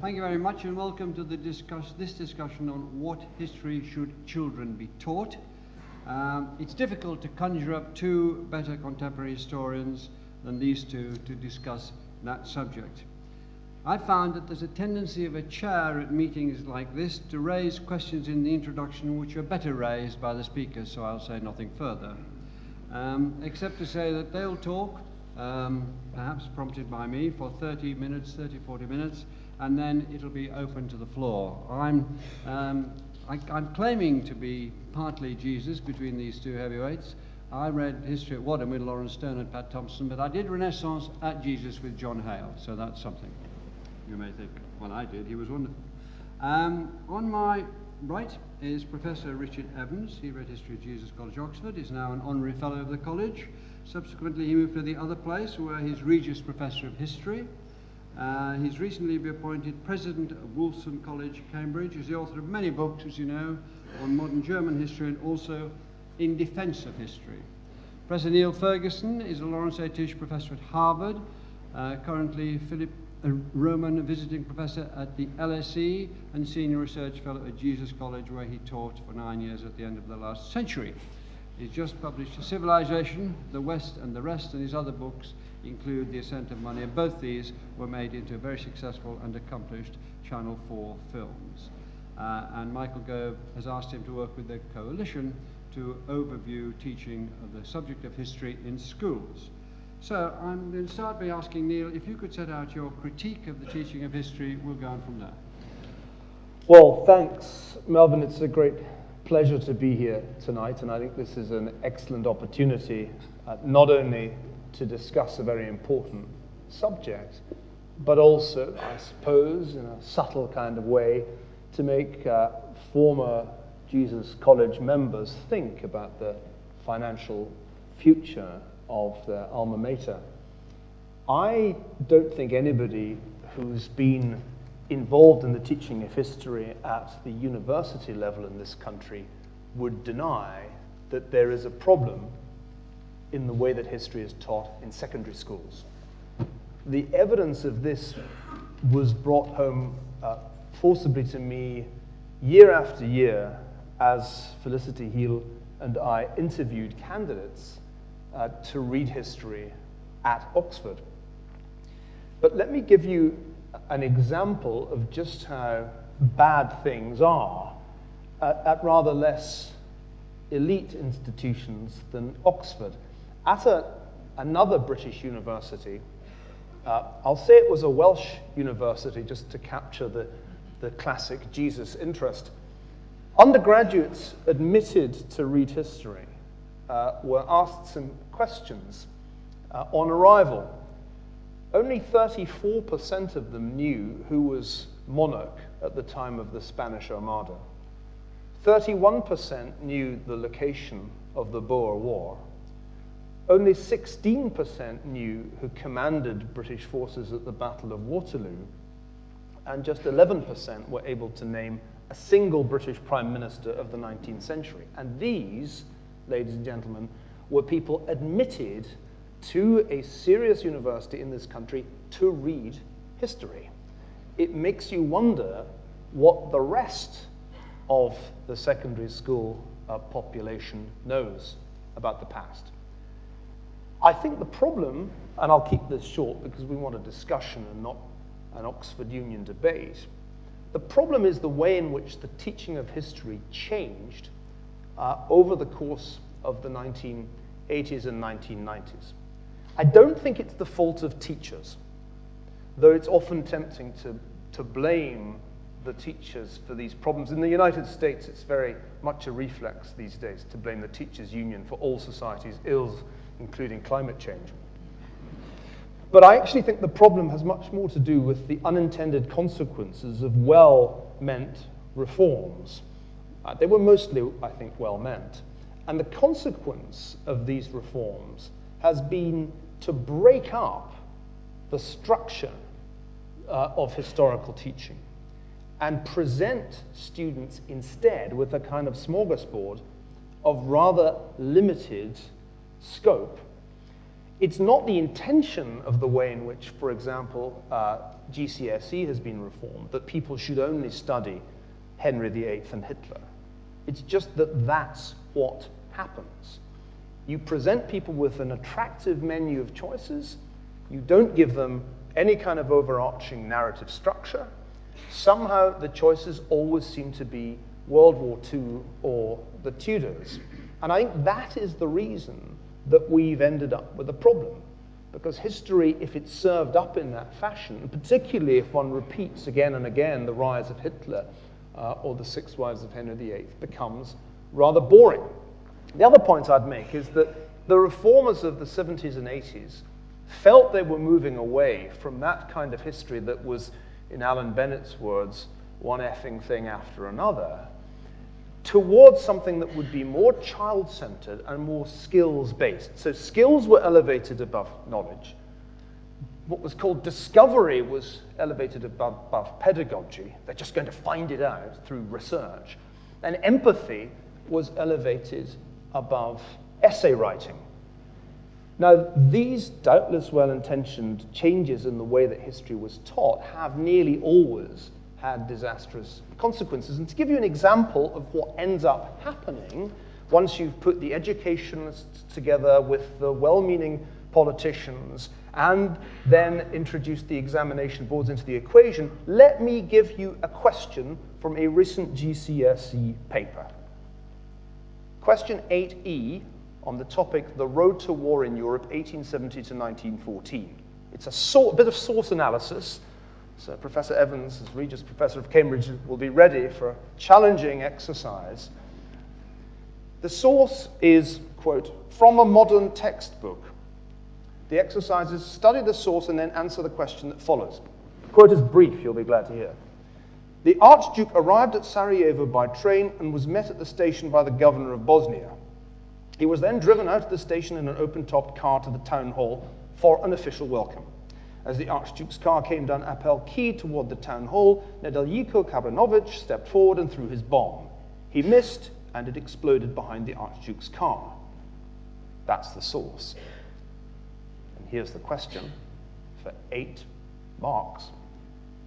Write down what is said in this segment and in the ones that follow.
Thank you very much, and welcome to this discussion on what history should children be taught. It's difficult to conjure up two better contemporary historians than these two to discuss that subject. I found that there's a tendency of a chair at meetings like this to raise questions in the introduction which are better raised by the speakers, so I'll say nothing further, except to say that they'll talk, perhaps prompted by me, for 40 minutes, and then it'll be open to the floor. I'm claiming to be partly Jesus between these two heavyweights. I read history at Wadham with Lawrence Stone and Pat Thompson, but I did Renaissance at Jesus with John Hale, so that's something. You may think, well, I did, he was wonderful. On my right is Professor Richard Evans. He read history at Jesus College, Oxford. He's now an honorary fellow of the college. Subsequently, he moved to the other place where he's Regius Professor of History. He's recently been appointed President of Wolfson College, Cambridge. He's the author of many books, as you know, on modern German history and also in defense of history. Professor Niall Ferguson is a Lawrence A. Tisch Professor at Harvard, currently Philip Roman Visiting Professor at the LSE and Senior Research Fellow at Jesus College, where he taught for 9 years at the end of the last century. He's just published Civilization, The West and the Rest, and his other books include The Ascent of Money, and both these were made into very successful and accomplished Channel 4 films. And Michael Gove has asked him to work with the coalition to overview teaching of the subject of history in schools. So I'm going to start by asking Niall, if you could set out your critique of the teaching of history, we'll go on from there. Well, thanks, Melvin. It's a great pleasure to be here tonight, and I think this is an excellent opportunity not only to discuss a very important subject, but also, I suppose, in a subtle kind of way, to make former Jesus College members think about the financial future of their alma mater. I don't think anybody who's been involved in the teaching of history at the university level in this country would deny that there is a problem in the way that history is taught in secondary schools. The evidence of this was brought home forcibly to me year after year as Felicity Heal and I interviewed candidates to read history at Oxford. But let me give you an example of just how bad things are at rather less elite institutions than Oxford. At another British university, I'll say it was a Welsh university just to capture the classic Jesus interest, undergraduates admitted to read history were asked some questions on arrival. Only 34% of them knew who was monarch at the time of the Spanish Armada. 31% knew the location of the Boer War. Only 16% knew who commanded British forces at the Battle of Waterloo. And just 11% were able to name a single British Prime Minister of the 19th century. And these, ladies and gentlemen, were people admitted to a serious university in this country to read history. It makes you wonder what the rest of the secondary school population knows about the past. I think the problem, and I'll keep this short because we want a discussion and not an Oxford Union debate, the problem is the way in which the teaching of history changed over the course of the 1980s and 1990s. I don't think it's the fault of teachers, though it's often tempting to blame the teachers for these problems. In the United States, it's very much a reflex these days to blame the teachers' union for all society's ills, including climate change. But I actually think the problem has much more to do with the unintended consequences of well-meant reforms. They were mostly, I think, well-meant. And the consequence of these reforms has been to break up the structure of historical teaching and present students instead with a kind of smorgasbord of rather limited scope. It's not the intention of the way in which, for example, GCSE has been reformed, that people should only study Henry VIII and Hitler. It's just that that's what happens. You present people with an attractive menu of choices. You don't give them any kind of overarching narrative structure. Somehow the choices always seem to be World War II or the Tudors. And I think that is the reason that we've ended up with a problem. Because history, if it's served up in that fashion, particularly if one repeats again and again the rise of Hitler or the Six Wives of Henry VIII, becomes rather boring. The other point I'd make is that the reformers of the 70s and 80s felt they were moving away from that kind of history that was, in Alan Bennett's words, one effing thing after another, towards something that would be more child-centered and more skills-based. So skills were elevated above knowledge. What was called discovery was elevated above pedagogy. They're just going to find it out through research. And empathy was elevated above essay writing. Now, these doubtless well-intentioned changes in the way that history was taught have nearly always had disastrous consequences. And to give you an example of what ends up happening once you've put the educationists together with the well-meaning politicians and then introduced the examination boards into the equation, let me give you a question from a recent GCSE paper. Question 8E on the topic, The Road to War in Europe, 1870 to 1914. It's a bit of source analysis. So Professor Evans, as Regis Professor of Cambridge, will be ready for a challenging exercise. The source is, quote, from a modern textbook. The exercise is study the source and then answer the question that follows. The quote is brief, you'll be glad to hear. The Archduke arrived at Sarajevo by train and was met at the station by the governor of Bosnia. He was then driven out of the station in an open-topped car to the town hall for an official welcome. As the Archduke's car came down Apel Quay toward the town hall, Nedeljko Kabranovic stepped forward and threw his bomb. He missed, and it exploded behind the Archduke's car. That's the source. And here's the question for 8 marks.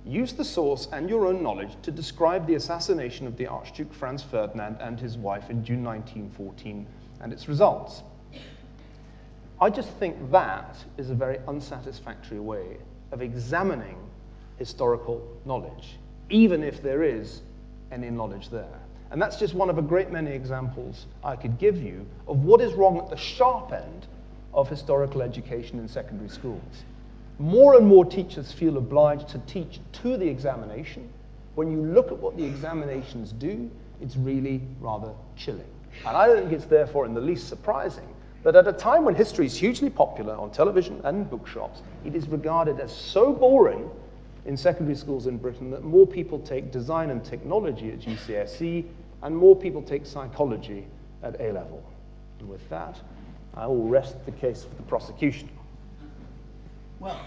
Use the source and your own knowledge to describe the assassination of the Archduke Franz Ferdinand and his wife in June 1914 and its results. I just think that is a very unsatisfactory way of examining historical knowledge, even if there is any knowledge there. And that's just one of a great many examples I could give you of what is wrong at the sharp end of historical education in secondary schools. More and more teachers feel obliged to teach to the examination. When you look at what the examinations do, it's really rather chilling. And I don't think it's therefore in the least surprising that at a time when history is hugely popular on television and in bookshops, it is regarded as so boring in secondary schools in Britain that more people take design and technology at GCSE and more people take psychology at A-level. And with that, I will rest the case for the prosecution. Well,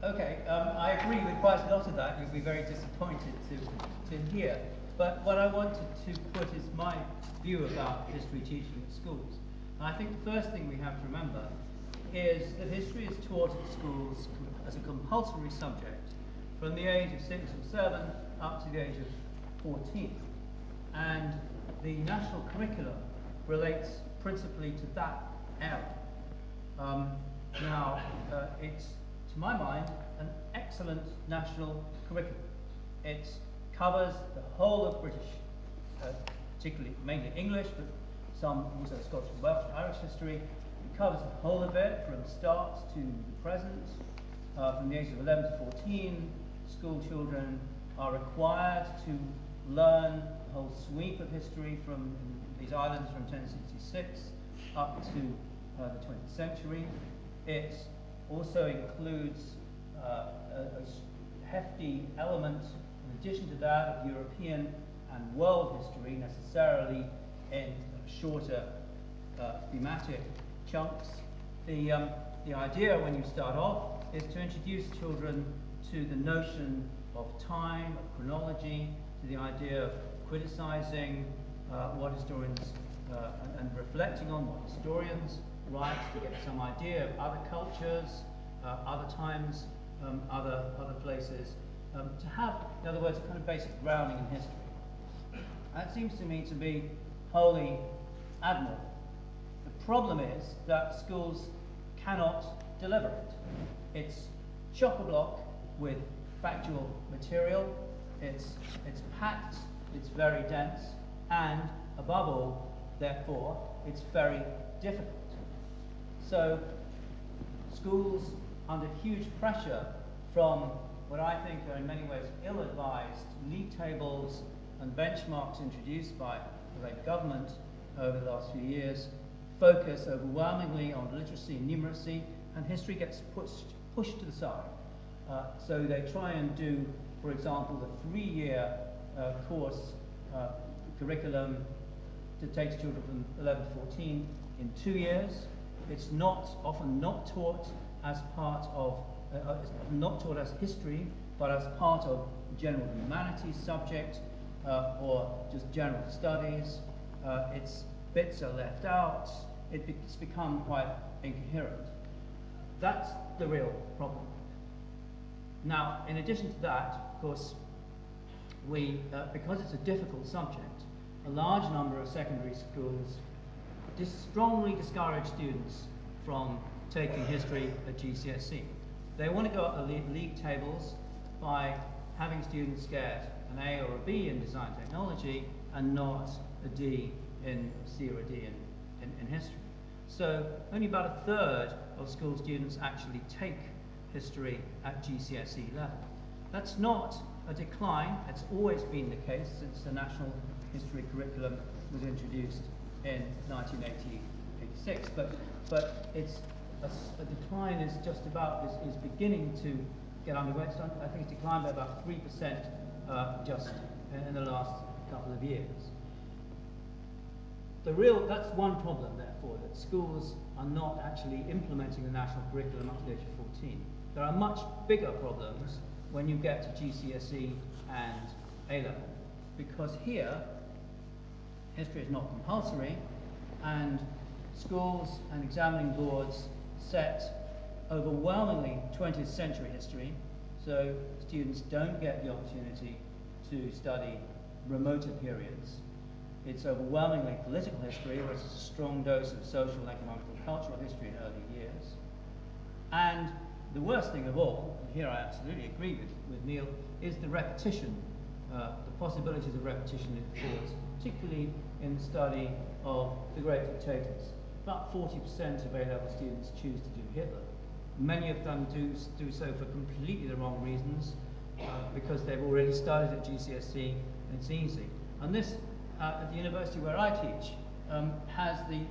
okay, I agree with quite a lot of that. You'll be very disappointed to hear. But what I wanted to put is my view about history teaching at schools. And I think the first thing we have to remember is that history is taught at schools as a compulsory subject from the age of 6 or 7 up to the age of 14. And the national curriculum relates principally to that era. Now, it's, to my mind, an excellent national curriculum. It covers the whole of British, particularly mainly English, but some also Scottish and Welsh and Irish history. It covers the whole of it from start to the present. From the age of 11 to 14, school children are required to learn the whole sweep of history from these islands from 1066 up to the 20th century. It also includes a hefty element, in addition to that, of European and world history, necessarily in shorter thematic chunks. The idea when you start off is to introduce children to the notion of time, of chronology, to the idea of criticizing what historians and reflecting on what historians right to get some idea of other cultures, other times, other places, to have, in other words, a kind of basic grounding in history. That seems to me to be wholly admirable. The problem is that schools cannot deliver it. It's chock-a-block with factual material, it's packed, it's very dense, and above all, therefore, it's very difficult. So schools, under huge pressure from what I think are in many ways ill-advised league tables and benchmarks introduced by the late government over the last few years, focus overwhelmingly on literacy and numeracy, and history gets pushed to the side. So they try and do, for example, the 3-year course curriculum that takes children from 11 to 14 in 2 years. It's often not taught as part of, it's not taught as history, but as part of general humanities subject or just general studies. Its bits are left out. It's become quite incoherent. That's the real problem. Now, in addition to that, of course, because it's a difficult subject, a large number of secondary schools strongly discourage students from taking history at GCSE. They want to go up the league tables by having students get an A or a B in design technology and not a D in C or a D in history. So only about a third of school students actually take history at GCSE level. That's not a decline. It's always been the case since the National History Curriculum was introduced in 1986. But it's a decline is beginning to get underway. So I think it's declined by about 3% just in the last couple of years. That's one problem, therefore, that schools are not actually implementing the national curriculum up to the age of 14. There are much bigger problems when you get to GCSE and A-level, because here, history is not compulsory, and schools and examining boards set overwhelmingly 20th century history, so students don't get the opportunity to study remoter periods. It's overwhelmingly political history, where it's a strong dose of social, economic, and cultural history in early years. And the worst thing of all, and here I absolutely agree with Niall, is the repetition, the possibilities of repetition in course, particularly in the study of the great dictators. About 40% of A-level students choose to do Hitler. Many of them do so for completely the wrong reasons, because they've already studied at GCSE and it's easy. And this, at the university where I teach, has the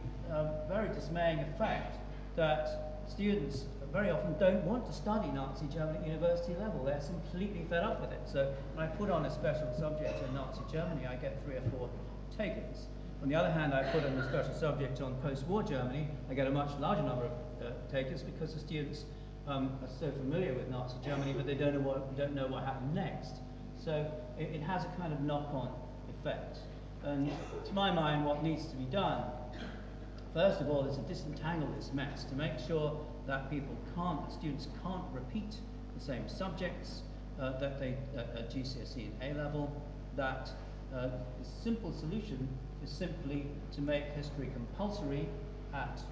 very dismaying effect that students very often don't want to study Nazi Germany at university level. They're completely fed up with it. So when I put on a special subject on Nazi Germany, I get 3 or 4 takers. On the other hand, I put on a special subject on post-war Germany, I get a much larger number of takers, because the students are so familiar with Nazi Germany, but they don't know what happened next. So it has a kind of knock-on effect. And to my mind, what needs to be done, first of all, is to disentangle this mess, to make sure that students can't repeat the same subjects that they at GCSE and A-level, that the simple solution is simply to make history compulsory at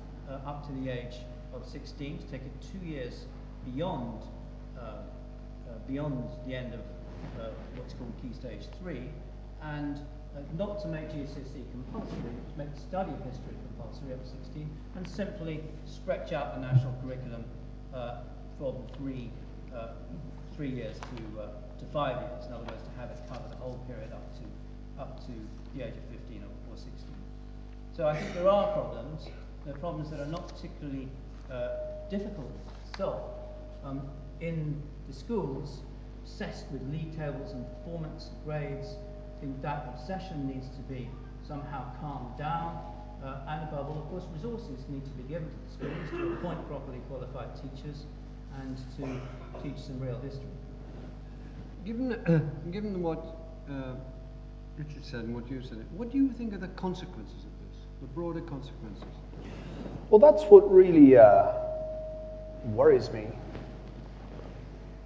up to the age of 16, to take it 2 years beyond the end of what's called Key Stage 3, and not to make GCSE compulsory, to make the study of history compulsory up to 16, and simply stretch out the national curriculum from 3 years to 5 years. In other words, to have it cover the whole period up to the age of 15 or 16. So I think there are problems. There are problems that are not particularly difficult to solve. In the schools, obsessed with league tables and performance and grades, I think that obsession needs to be somehow calmed down. And above all, of course, resources need to be given to the schools to appoint properly qualified teachers and to teach some real history. Given what Richard said and what you said, what do you think are the consequences of this, the broader consequences? Well, that's what really worries me.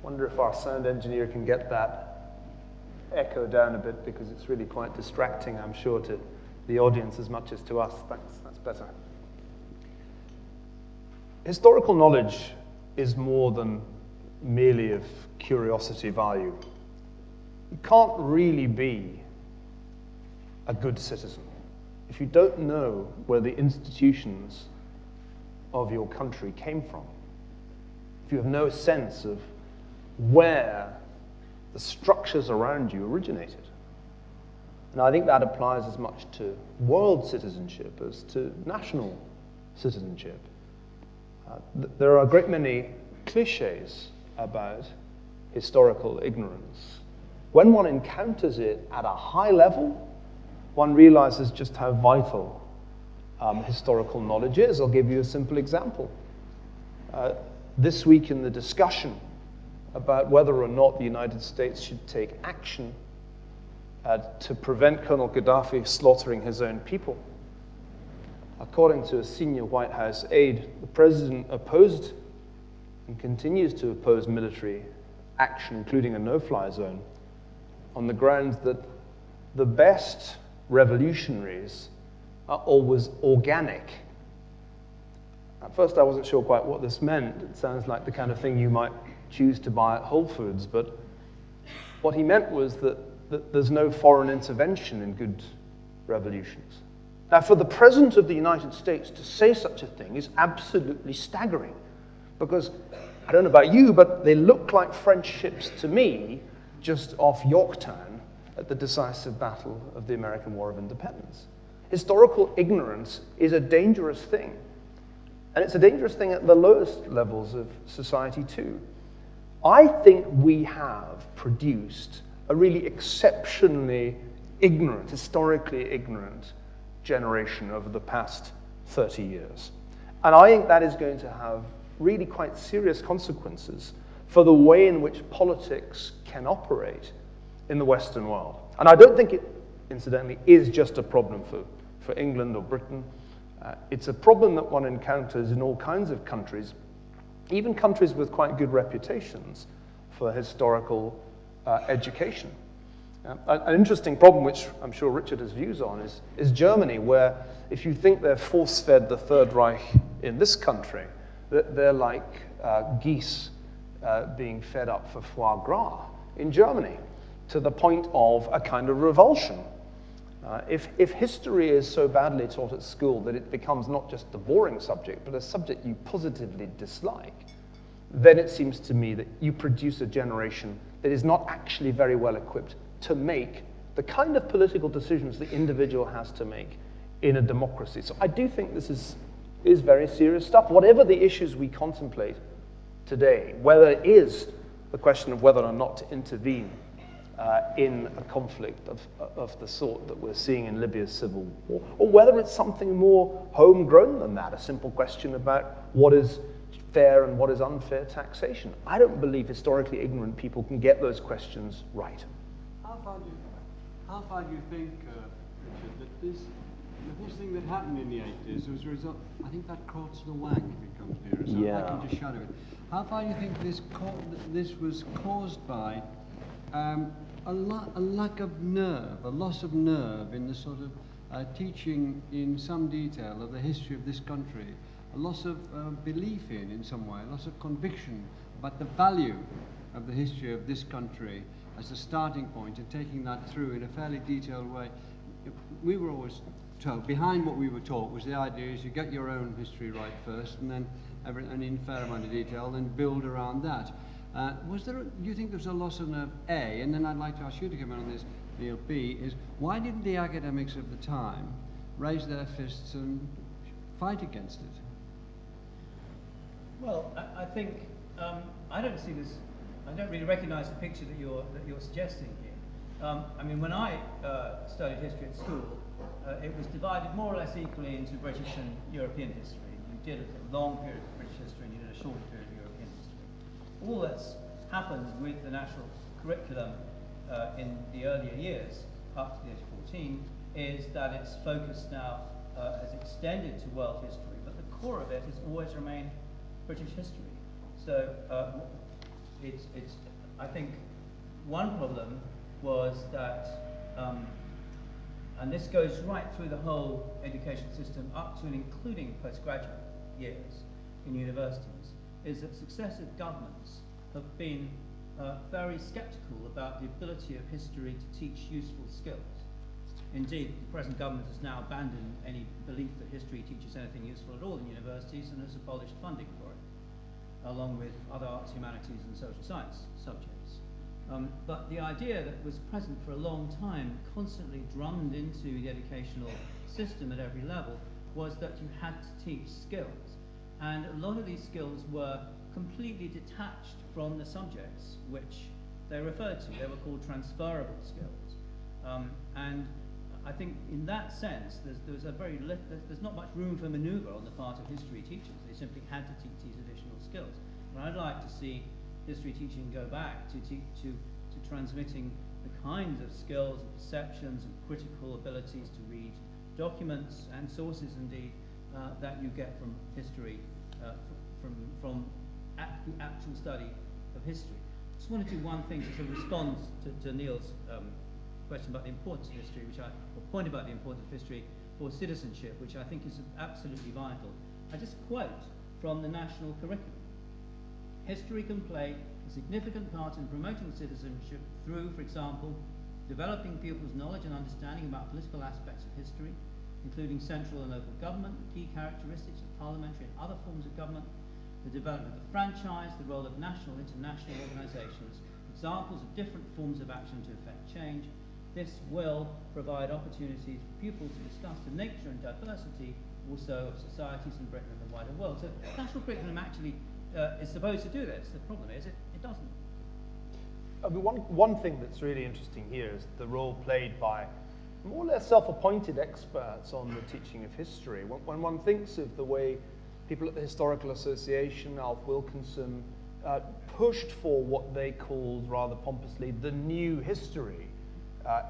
Wonder if our sound engineer can get that echo down a bit, because it's really quite distracting, I'm sure, to the audience as much as to us. Thanks, that's better. Historical knowledge is more than merely of curiosity value. You can't really be a good citizen if you don't know where the institutions of your country came from, if you have no sense of where the structures around you originated. And I think that applies as much to world citizenship as to national citizenship. There are a great many cliches about historical ignorance. When one encounters it at a high level, one realizes just how vital historical knowledge is. I'll give you a simple example. This week in the discussion about whether or not the United States should take action to prevent Colonel Gaddafi slaughtering his own people, according to a senior White House aide, the president opposed and continues to oppose military action, including a no-fly zone, on the grounds that the best revolutionaries are always organic. At first I wasn't sure quite what this meant. It sounds like the kind of thing you might choose to buy at Whole Foods, but what he meant was that there's no foreign intervention in good revolutions. Now, for the President of the United States to say such a thing is absolutely staggering, because, I don't know about you, but they look like French ships to me just off Yorktown at the decisive battle of the American War of Independence. Historical ignorance is a dangerous thing, and it's a dangerous thing at the lowest levels of society too. I think we have produced a really exceptionally ignorant, historically ignorant generation over the past 30 years. And I think that is going to have really quite serious consequences for the way in which politics can operate in the Western world. And I don't think it, incidentally, is just a problem for England or Britain. It's a problem that one encounters in all kinds of countries, even countries with quite good reputations for historical education. An interesting problem, which I'm sure Richard has views on, is Germany, where if you think they're force-fed the Third Reich in this country, they're like geese being fed up for foie gras in Germany, to the point of a kind of revulsion. If history is so badly taught at school that it becomes not just a boring subject, but a subject you positively dislike, then it seems to me that you produce a generation that is not actually very well equipped to make the kind of political decisions the individual has to make in a democracy. So I do think this is very serious stuff. Whatever the issues we contemplate today, whether it is the question of whether or not to intervene in a conflict of the sort that we're seeing in Libya's civil war, or whether it's something more homegrown than that, a simple question about what is fair and what is unfair taxation. I don't believe historically ignorant people can get those questions right. How far do you think, Richard, that this thing that happened in the 80s was a result, I think that quotes the wag if it comes near us, so Yeah. I can just shadow it. How far do you think this was caused by a lack of nerve, a loss of nerve in the sort of teaching in some detail of the history of this country, a loss of belief in some way, a loss of conviction about the value of the history of this country as a starting point, and taking that through in a fairly detailed way? We were always told, behind what we were taught was the idea is you get your own history right first, and then and in a fair amount of detail, then build around that. Do you think there was a loss of nerve, A, and then I'd like to ask you to come in on this, Neil, B, is why didn't the academics of the time raise their fists and fight against it? Well, I think I don't see this. I don't really recognise the picture that you're suggesting here. I mean, when I studied history at school, it was divided more or less equally into British and European history. You did a long period of British history and you did a short period of European history. All that's happened with the national curriculum in the earlier years, up to the age of 14, is that its focus now has extended to world history, but the core of it has always remained British history. So I think one problem was that, and this goes right through the whole education system up to and including postgraduate years in universities, is that successive governments have been very sceptical about the ability of history to teach useful skills. Indeed, the present government has now abandoned any belief that history teaches anything useful at all in universities and has abolished funding for it, along with other arts, humanities and social science subjects. But the idea that was present for a long time, constantly drummed into the educational system at every level, was that you had to teach skills. And a lot of these skills were completely detached from the subjects which they referred to. They were called transferable skills. And I think in that sense, there's not much room for manoeuvre on the part of history teachers. They simply had to teach these additional skills. And I'd like to see history teaching go back to transmitting the kinds of skills and perceptions and critical abilities to read documents and sources, indeed, that you get from history, from the actual study of history. I just want to do one thing to sort of respond to Niall's question about the importance of history, or point about the importance of history for citizenship, which I think is absolutely vital. I just quote from the national curriculum. History can play a significant part in promoting citizenship through, for example, developing pupils' knowledge and understanding about political aspects of history, including central and local government, key characteristics of parliamentary and other forms of government, the development of the franchise, the role of national and international organisations, examples of different forms of action to effect change. This will provide opportunities for pupils to discuss the nature and diversity also of societies in Britain and the wider world. So national curriculum actually is supposed to do this. The problem is it doesn't. I mean, one thing that's really interesting here is the role played by more or less self-appointed experts on the teaching of history. When one thinks of the way people at the Historical Association, Alf Wilkinson, pushed for what they called rather pompously the new history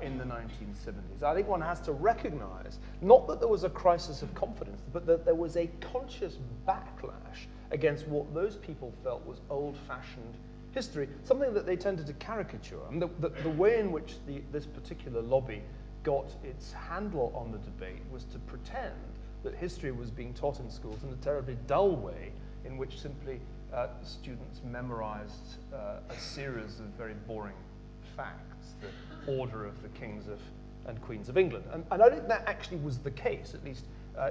in the 1970s, I think one has to recognize not that there was a crisis of confidence, but that there was a conscious backlash against what those people felt was old-fashioned history, something that they tended to caricature. And the way in which this particular lobby got its handle on the debate was to pretend that history was being taught in schools in a terribly dull way, in which simply students memorized a series of very boring facts, the order of the kings and queens of England. And I think that actually was the case. At least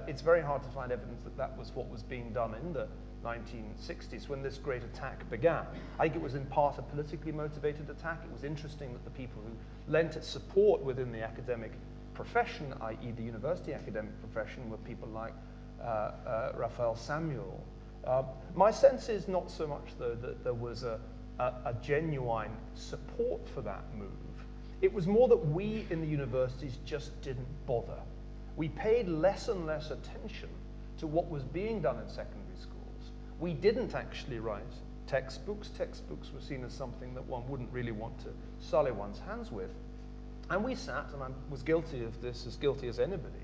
it's very hard to find evidence that that was what was being done in the 1960s when this great attack began. I think it was in part a politically motivated attack. It was interesting that the people who lent its support within the academic profession, i.e. the university academic profession, were people like Raphael Samuel. My sense is not so much, though, that there was a genuine support for that move. It was more that we in the universities just didn't bother. We paid less and less attention to what was being done in secondary schools. We didn't actually write textbooks. Textbooks were seen as something that one wouldn't really want to sully one's hands with. And we sat, and I was guilty of this, as guilty as anybody,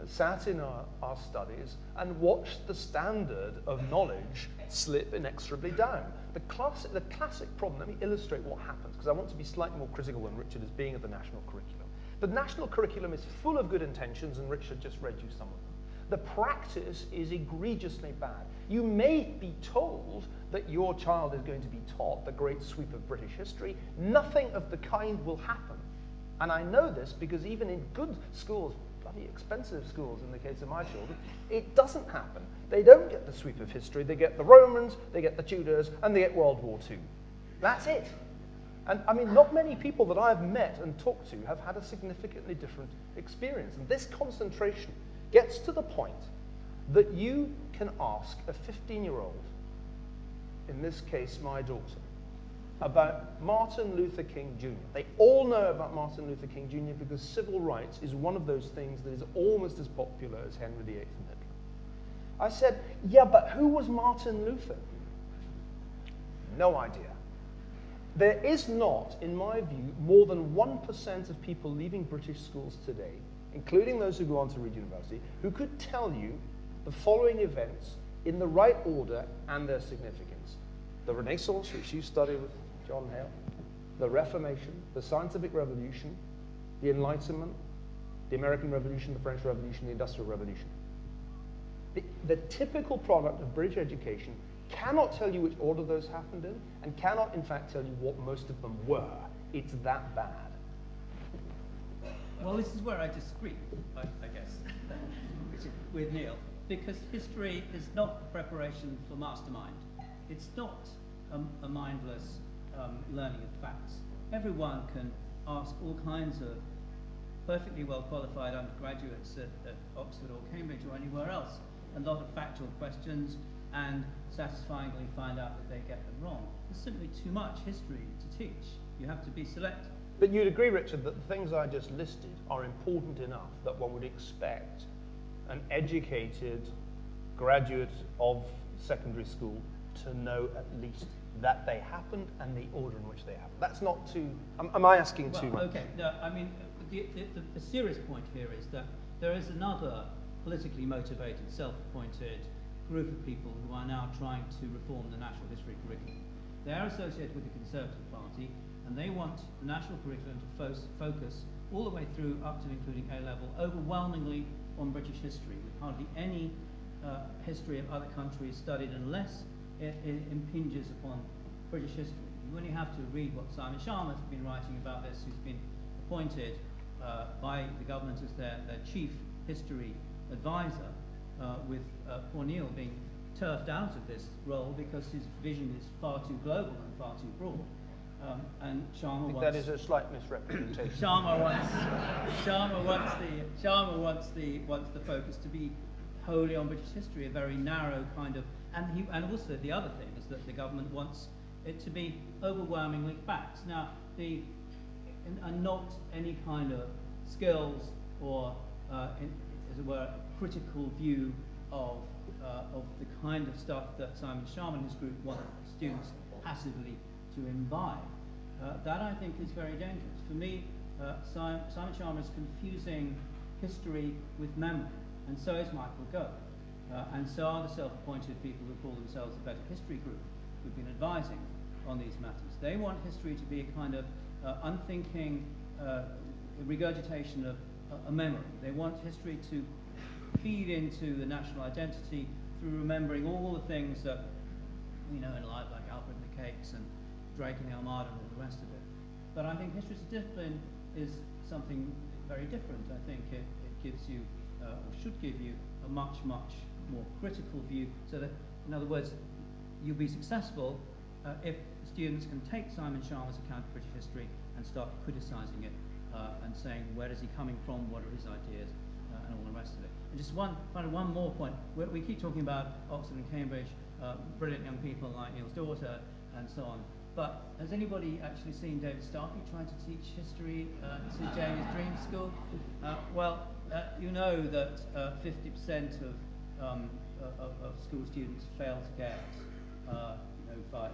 sat in our studies and watched the standard of knowledge slip inexorably down. The classic problem, let me illustrate what happens, because I want to be slightly more critical than Richard is being of the national curriculum. The national curriculum is full of good intentions, and Richard just read you some of them. The practice is egregiously bad. You may be told that your child is going to be taught the great sweep of British history. Nothing of the kind will happen. And I know this because even in good schools, bloody expensive schools in the case of my children, it doesn't happen. They don't get the sweep of history. They get the Romans, they get the Tudors, and they get World War II. That's it. And I mean, not many people that I've met and talked to have had a significantly different experience. And this concentration gets to the point that you can ask a 15-year-old, in this case my daughter, about Martin Luther King Jr. They all know about Martin Luther King Jr. because civil rights is one of those things that is almost as popular as Henry VIII and Hitler. I said, yeah, but who was Martin Luther? No idea. There is not, in my view, more than 1% of people leaving British schools today, including those who go on to read university, who could tell you the following events in the right order and their significance. The Renaissance, which you study with John Hale, the Reformation, the Scientific Revolution, the Enlightenment, the American Revolution, the French Revolution, the Industrial Revolution. The typical product of British education cannot tell you which order those happened in, and cannot, in fact, tell you what most of them were. It's that bad. Well, this is where I disagree, I guess, with Neil, because history is not preparation for mastermind. It's not a mindless learning of facts. Everyone can ask all kinds of perfectly well qualified undergraduates at Oxford or Cambridge or anywhere else a lot of factual questions and satisfyingly find out that they get them wrong. There's simply too much history to teach. You have to be selective. But you'd agree, Richard, that the things I just listed are important enough that one would expect an educated graduate of secondary school to know at least that they happened and the order in which they happened. That's not too... Am I asking too much? Okay, no, I mean, the serious point here is that there is another politically motivated, self-appointed group of people who are now trying to reform the national history curriculum. They are associated with the Conservative Party, and they want the national curriculum to focus all the way through up to including A-level overwhelmingly on British history, with hardly any history of other countries studied unless it impinges upon British history. You only have to read what Simon Sharma has been writing about this, who's been appointed by the government as their chief history advisor, with poor Niall being turfed out of this role because his vision is far too global and far too broad. And Sharma wants... That is a slight misrepresentation. Sharma wants the focus to be wholly on British history, a very narrow kind of... And also the other thing is that the government wants it to be overwhelmingly facts. Now, and not any kind of skills or, as it were, critical view of the kind of stuff that Simon Sharma and his group want students passively to imbibe. That, I think, is very dangerous. For me, Simon Sharma is confusing history with memory, and so is Michael Gove. And so are the self-appointed people who call themselves the Better History Group, who've been advising on these matters. They want history to be a kind of unthinking regurgitation of a memory. They want history to feed into the national identity through remembering all the things that we know in life, like Alfred and the Cakes and Drake and the Armada and all the rest of it. But I think history as a discipline is something very different. I think it gives you, or should give you, a much, much more critical view, so that, in other words, you'll be successful if students can take Simon Sharma's account of British history and start criticising it and saying, where is he coming from, what are his ideas, and all the rest of it. And just one more point. We keep talking about Oxford and Cambridge, brilliant young people like Neil's daughter, and so on. But has anybody actually seen David Starkey trying to teach history to Jamie's Dream School? You know that 50% of school students fail to get five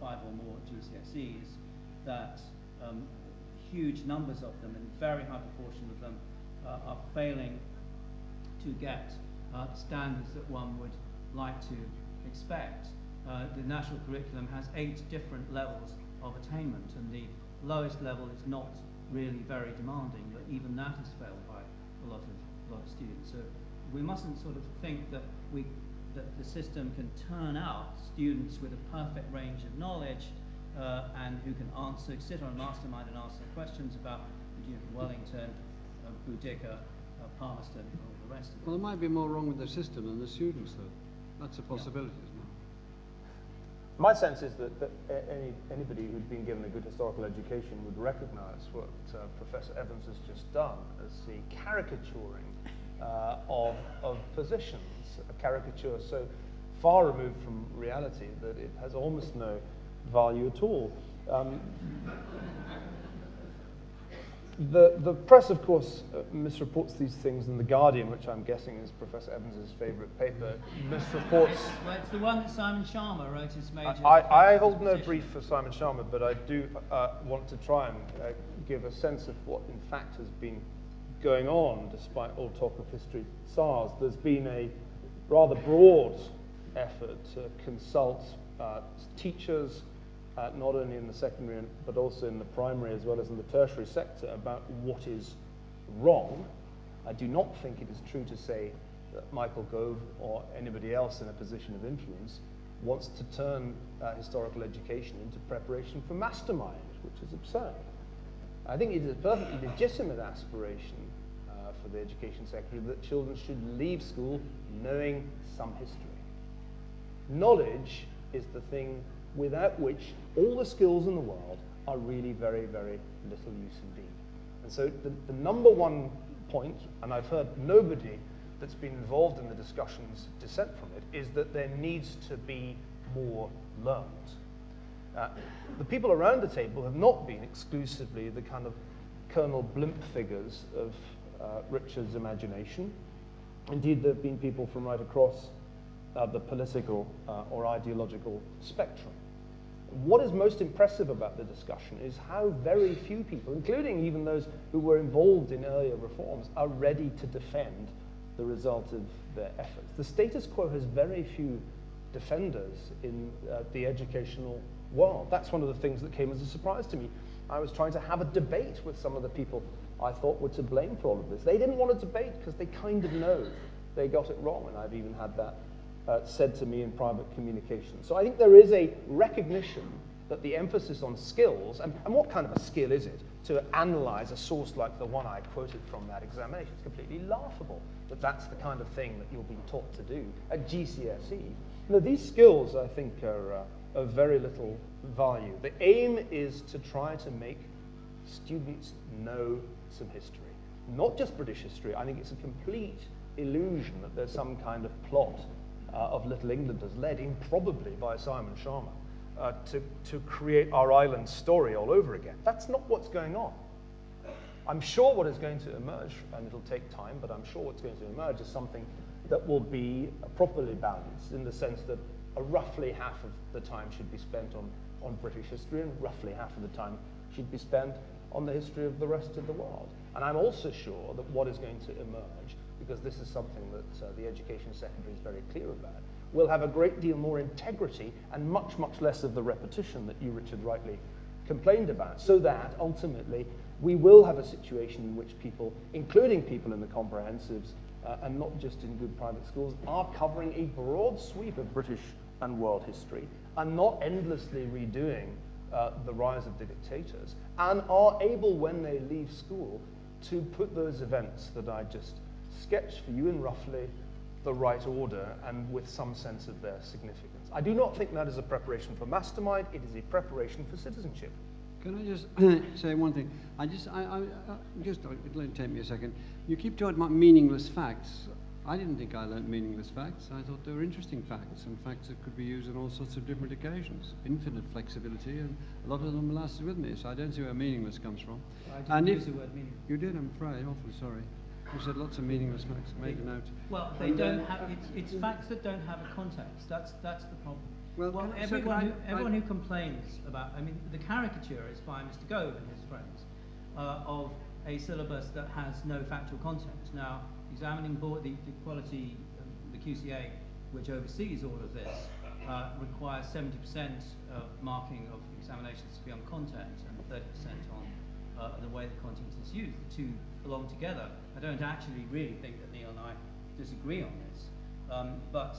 or more GCSEs. That huge numbers of them, and a very high proportion of them, are failing to get standards that one would like to expect. The national curriculum has 8 different levels of attainment, and the lowest level is not really very demanding, but even that is failed by a lot of students. So we mustn't sort of think that the system can turn out students with a perfect range of knowledge and who can sit on a mastermind and answer questions about the Duke of Wellington, Boudicca, Palmerston, and all the rest of it. Well, there might be more wrong with the system than the students, though. That's a possibility, isn't it? My sense is that anybody who'd been given a good historical education would recognise what Professor Evans has just done as the caricaturing of positions, a caricature so far removed from reality that it has almost no value at all. The press, of course, misreports these things, and The Guardian, which I'm guessing is Professor Evans's favourite paper, misreports... Well, it's the one that Simon Sharma wrote his major... I hold no brief for Simon Sharma, but I do want to try and give a sense of what, in fact, has been going on, despite all talk of history SARS. There's been rather broad effort to consult teachers, not only in the secondary but also in the primary as well as in the tertiary sector, about what is wrong. I do not think it is true to say that Michael Gove or anybody else in a position of influence wants to turn historical education into preparation for mastermind, which is absurd. I think it is a perfectly legitimate aspiration for the Education Secretary that children should leave school knowing some history. Knowledge is the thing without which all the skills in the world are really very, very little use indeed. And so the number one point, and I've heard nobody that's been involved in the discussions dissent from it, is that there needs to be more learned. The people around the table have not been exclusively the kind of Colonel Blimp figures of Richard's imagination. Indeed, there have been people from right across the political or ideological spectrum. What is most impressive about the discussion is how very few people, including even those who were involved in earlier reforms, are ready to defend the result of their efforts. The status quo has very few defenders in the educational world. That's one of the things that came as a surprise to me. I was trying to have a debate with some of the people I thought were to blame for all of this. They didn't want a debate because they kind of know they got it wrong, and I've even had that said to me in private communication. So I think there is a recognition that the emphasis on skills, and what kind of a skill is it to analyze a source like the one I quoted from that examination? It's completely laughable that that's the kind of thing that you're being taught to do at GCSE. You know, these skills, I think, are of very little value. The aim is to try to make students know some history, not just British history. I think it's a complete illusion that there's some kind of plot of Little Englanders, led in probably by Simon Sharma, to create our island story all over again. That's not what's going on. I'm sure what is going to emerge, and it'll take time, but I'm sure what's going to emerge is something that will be properly balanced in the sense that roughly half of the time should be spent on British history and roughly half of the time should be spent on the history of the rest of the world. And I'm also sure that what is going to emerge, because this is something that the Education Secretary is very clear about, will have a great deal more integrity and much, much less of the repetition that you, Richard, rightly complained about, so that ultimately we will have a situation in which people, including people in the comprehensives and not just in good private schools, are covering a broad sweep of British and world history and not endlessly redoing the rise of the dictators, and are able, when they leave school, to put those events that I just sketched for you in roughly the right order and with some sense of their significance. I do not think that is a preparation for mastermind, it is a preparation for citizenship. Can I just say one thing? It'll take me a second. You keep talking about meaningless facts. I didn't think I learnt meaningless facts. I thought they were interesting facts, and facts that could be used on all sorts of different occasions. Infinite flexibility, and a lot of them lasted with me, so I don't see where meaningless comes from. I didn't use the word meaningless. You did, I'm afraid. Awfully sorry. You said lots of meaningless facts. I made a note. Well, they don't have. It's facts that don't have a context. That's the problem. Well, everyone who complains about, I mean, the caricature is by Mr. Gove and his friends of a syllabus that has no factual content. Now, examining board, the quality, the QCA, which oversees all of this, requires 70% marking of examinations to be on content and 30% on the way the content is used. The two belong together. I don't actually really think that Niall and I disagree on this, but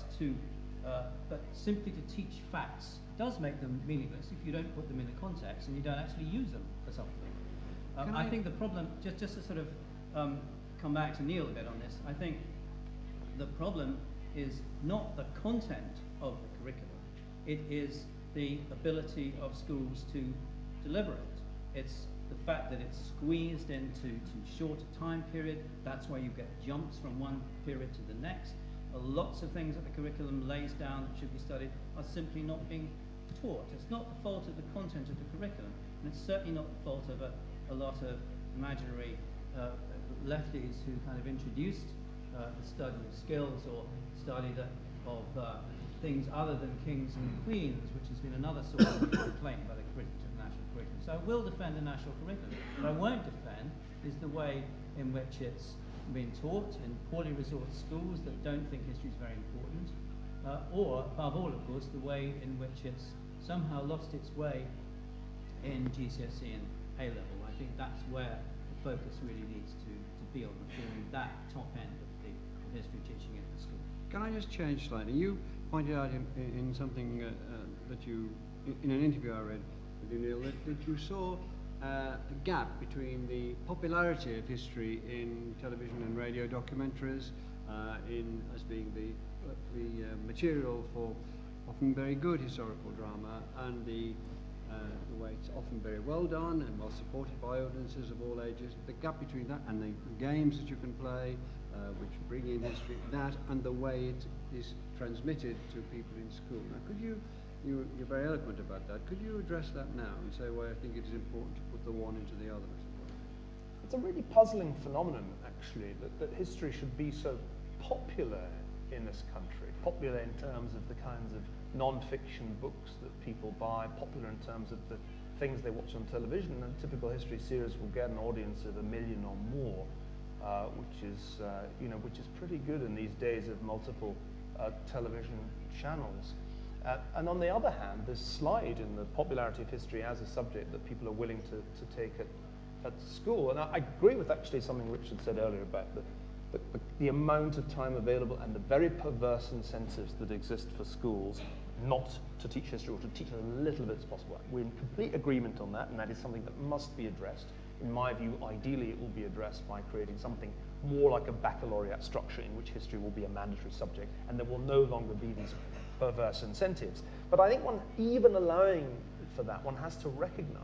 simply to teach facts does make them meaningless if you don't put them in a context and you don't actually use them for something. I think the problem, just to sort of come back to Niall a bit on this, I think the problem is not the content of the curriculum, it is the ability of schools to deliver it. It's the fact that it's squeezed into too short a time period. That's why you get jumps from one period to the next. Lots of things that the curriculum lays down that should be studied are simply not being taught. It's not the fault of the content of the curriculum, and it's certainly not the fault of a lot of imaginary lefties who kind of introduced the study of skills or study of things other than kings and queens, which has been another source of complaint by the critics of the national curriculum. So I will defend the national curriculum. What I won't defend is the way in which it's being taught in poorly resourced schools that don't think history is very important, or, above all, of course, the way in which it's somehow lost its way in GCSE and A-level. I think that's where the focus really needs to be on reforming that top end of the history teaching in the school. Can I just change slightly? You pointed out in something that you, in an interview I read with you, Neil, that you saw a gap between the popularity of history in television and radio documentaries, as being the material for often very good historical drama, and the way it's often very well done and well supported by audiences of all ages. The gap between that and the games that you can play, which bring in history, that and the way it is transmitted to people in school. Now, could you're very eloquent about that. Could you address that now and say why I think it is important to put the one into the other, as it were? It's a really puzzling phenomenon, actually, that history should be so popular in this country. Popular in terms of the kinds of non-fiction books that people buy, popular in terms of the things they watch on television. And a typical history series will get an audience of 1 million or more, which is pretty good in these days of multiple television channels. And on the other hand, this slide in the popularity of history as a subject that people are willing to take at school. And I agree with actually something Richard said earlier about the amount of time available and the very perverse incentives that exist for schools not to teach history or to teach as little of it as possible. We're in complete agreement on that, and that is something that must be addressed. In my view, ideally it will be addressed by creating something more like a baccalaureate structure in which history will be a mandatory subject, and there will no longer be these perverse incentives. But I think even allowing for that, one has to recognize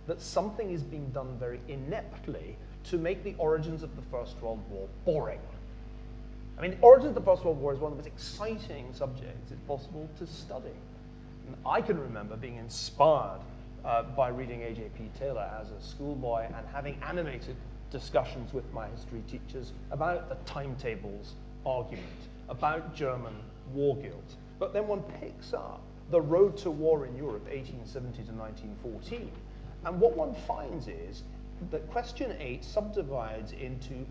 that something is being done very ineptly to make the origins of the First World War boring. I mean, the origins of the First World War is one of the most exciting subjects it's possible to study. And I can remember being inspired by reading A.J.P. Taylor as a schoolboy and having animated discussions with my history teachers about the timetables argument, about German war guilt. But then one picks up the road to war in Europe, 1870 to 1914, and what one finds is that question 8 subdivides into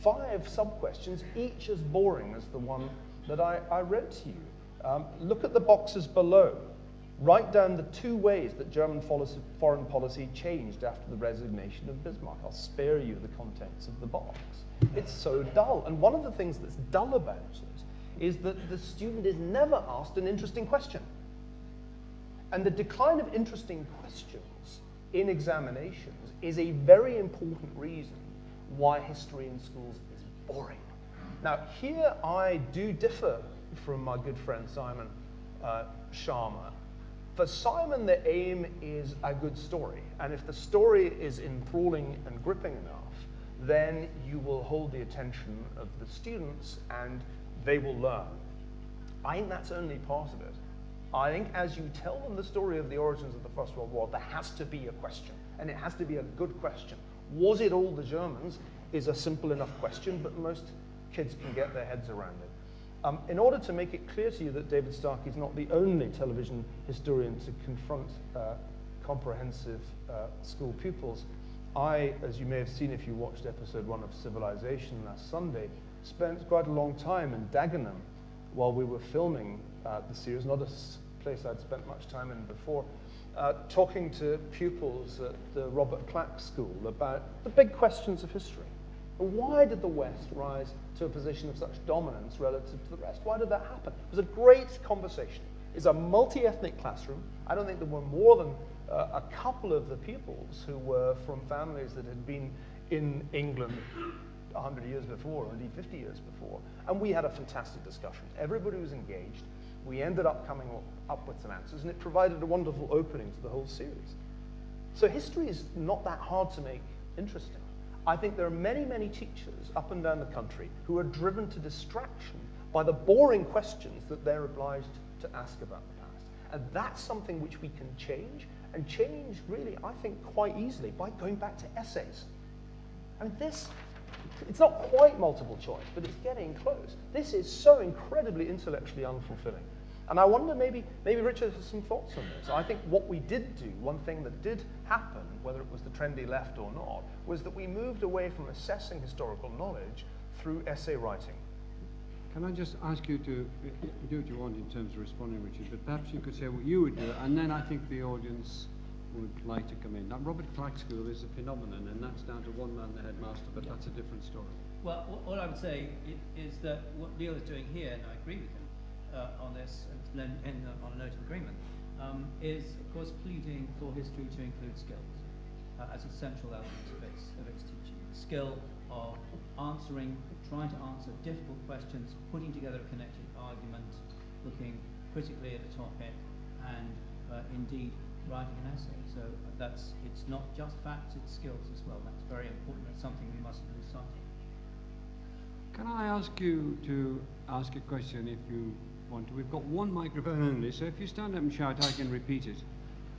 5 sub-questions, each as boring as the one that I read to you. Look at the boxes below. Write down the 2 ways that German foreign policy changed after the resignation of Bismarck. I'll spare you the contents of the box. It's so dull. And one of the things that's dull about it is that the student is never asked an interesting question. And the decline of interesting questions in examinations is a very important reason why history in schools is boring. Now, here I do differ from my good friend Simon Sharma. For Simon, the aim is a good story. And if the story is enthralling and gripping enough, then you will hold the attention of the students and they will learn. I think that's only part of it. I think as you tell them the story of the origins of the First World War, there has to be a question, and it has to be a good question. Was it all the Germans? Is a simple enough question, but most kids can get their heads around it. In order to make it clear to you that David Starkey is not the only television historian to confront comprehensive school pupils, I, as you may have seen if you watched episode 1 of Civilization last Sunday, spent quite a long time in Dagenham while we were filming the series, not a place I'd spent much time in before, talking to pupils at the Robert Clack School about the big questions of history. Why did the West rise to a position of such dominance relative to the rest? Why did that happen? It was a great conversation. It's a multi-ethnic classroom. I don't think there were more than a couple of the pupils who were from families that had been in England 100 years before, or indeed 50 years before. And we had a fantastic discussion. Everybody was engaged. We ended up coming up with some answers, and it provided a wonderful opening to the whole series. So history is not that hard to make interesting. I think there are many, many teachers up and down the country who are driven to distraction by the boring questions that they're obliged to ask about the past. And that's something which we can change, and change really, I think, quite easily by going back to essays. I mean, it's not quite multiple choice, but it's getting close. This is so incredibly intellectually unfulfilling. And I wonder, maybe Richard has some thoughts on this. I think what we did do, one thing that did happen, whether it was the trendy left or not, was that we moved away from assessing historical knowledge through essay writing. Can I just ask you to do what you want in terms of responding, Richard, but perhaps you could say what you would do, and then I think the audience would like to come in. Now, Robert Clark's School is a phenomenon, and that's down to one man, the headmaster, but that's a different story. Well, what I would say is that what Niall is doing here, and I agree with him on this, and on a note of agreement, is, of course, pleading for history to include skills as a central element of its teaching. The skill of trying to answer difficult questions, putting together a connected argument, looking critically at a topic, and indeed writing an essay. So it's not just facts, it's skills as well. That's very important. That's something we mustn't lose sight of. Can I ask you to ask a question if you want to? We've got one microphone only, so if you stand up and shout, I can repeat it.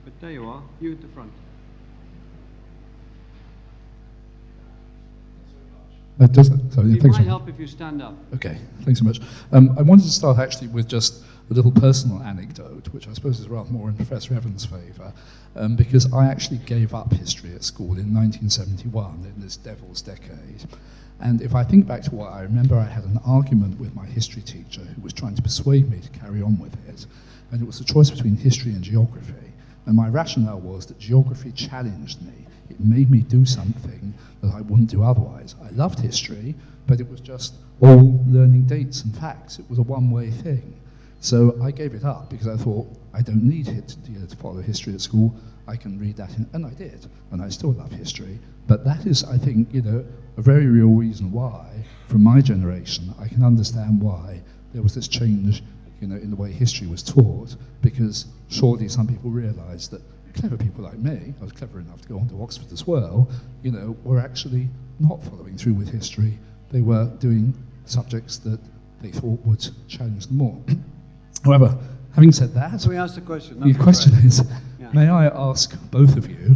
But there you are, you at the front. It might help if you stand up. Okay, thanks so much. I wanted to start actually with just a little personal anecdote, which I suppose is rather more in Professor Evans' favour, because I actually gave up history at school in 1971, in this devil's decade. And if I think back to what I remember, I had an argument with my history teacher who was trying to persuade me to carry on with it. And it was a choice between history and geography. And my rationale was that geography challenged me. It made me do something that I wouldn't do otherwise. I loved history, but it was just all learning dates and facts. It was a one-way thing. So I gave it up because I thought, I don't need to follow history at school. I can read that, and I did, and I still love history. But that is, I think, a very real reason why, from my generation, I can understand why there was this change, in the way history was taught, because surely some people realised that clever people like me, I was clever enough to go on to Oxford as well, were actually not following through with history. They were doing subjects that they thought would challenge them more. However, having said that, so we asked the question. The question is, may I ask both of you,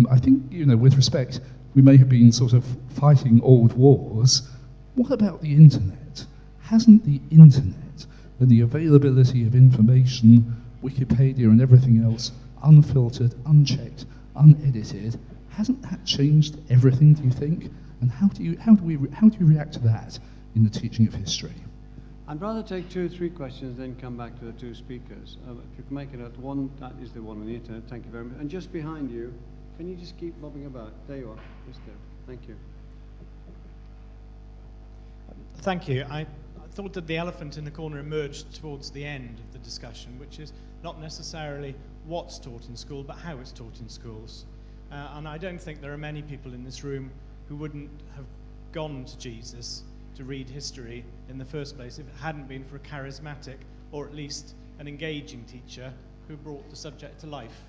I think, with respect, we may have been sort of fighting old wars. What about the internet? Hasn't the internet and the availability of information, Wikipedia and everything else, unfiltered, unchecked, unedited, hasn't that changed everything, do you think? And how do you react to that in the teaching of history? I'd rather take 2 or 3 questions, then come back to the 2 speakers. If you can make it at one, that is the one on the internet. Thank you very much. And just behind you, can you just keep bobbing about? There you are. Just there. Thank you. Thank you. I thought that the elephant in the corner emerged towards the end of the discussion, which is not necessarily what's taught in school, but how it's taught in schools. And I don't think there are many people in this room who wouldn't have gone to Jesus to read history in the first place if it hadn't been for a charismatic, or at least an engaging teacher who brought the subject to life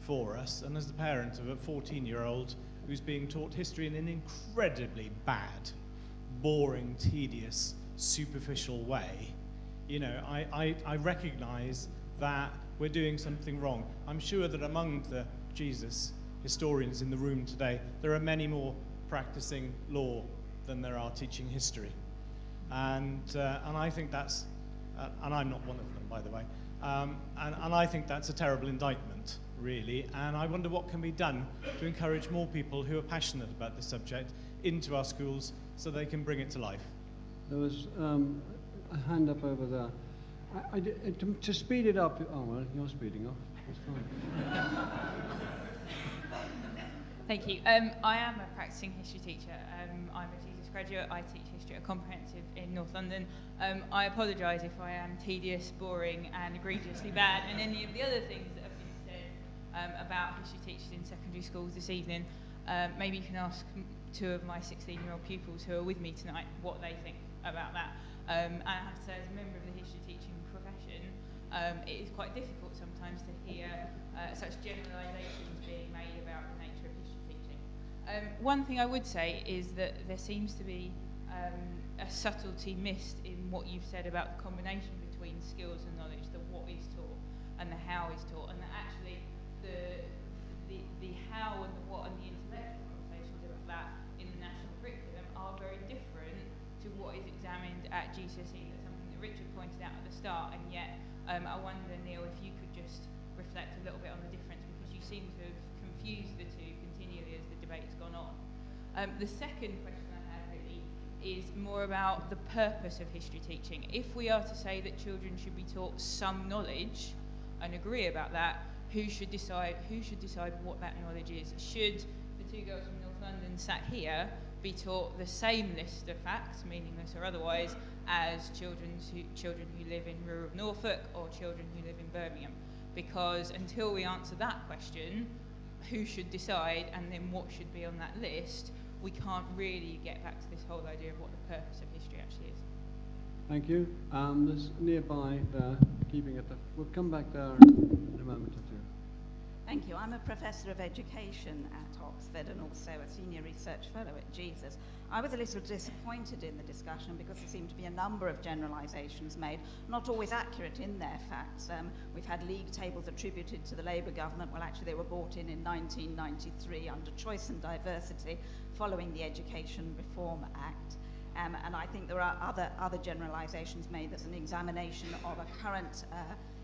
for us. And as the parent of a 14-year-old who's being taught history in an incredibly bad, boring, tedious, superficial way, I recognise that we're doing something wrong. I'm sure that among the Jesus historians in the room today, there are many more practicing law than there are teaching history. And I think that's, and I'm not one of them, by the way, and I think that's a terrible indictment, really, and I wonder what can be done to encourage more people who are passionate about the subject into our schools so they can bring it to life. There was a hand up over there. To speed it up, oh well, you're speeding up, that's fine. Thank you. I am a practicing history teacher. I'm a Jesus graduate. I teach history at Comprehensive in North London. I apologise if I am tedious, boring and egregiously bad, and any of the other things that have been said about history teachers in secondary schools this evening. Maybe you can ask 2 of my 16-year-old pupils who are with me tonight what they think about that. And I have to say, as a member of the history teaching profession, it is quite difficult sometimes to hear such generalisations being made about the nature of history teaching. One thing I would say is that there seems to be a subtlety missed in what you've said about the combination between skills and knowledge, the what is taught and the how is taught, and that actually the how and the what and the intellectual conversations about that in the national curriculum are very different to what is examined at GCSE. That's something that Richard pointed out at the start, and yet I wonder, Neil, if you could just reflect a little bit on the difference, because you seem to have confused the two continually as the debate's gone on. The second question I had really is more about the purpose of history teaching. If we are to say that children should be taught some knowledge and agree about that, who should decide what that knowledge is? Should the two girls from North London sat here be taught the same list of facts, meaningless or otherwise, as children who live in rural Norfolk or children who live in Birmingham? Because until we answer that question, who should decide and then what should be on that list, we can't really get back to this whole idea of what the purpose of history actually is. Thank you. There's nearby there, keeping it. We'll come back there in a moment or two. Thank you. I'm a professor of education at Oxford and also a senior research fellow at Jesus. I was a little disappointed in the discussion because there seemed to be a number of generalisations made, not always accurate in their facts. We've had league tables attributed to the Labour government. Well, actually, they were brought in 1993 under Choice and Diversity following the Education Reform Act. And I think there are other generalisations made. There's an examination of a current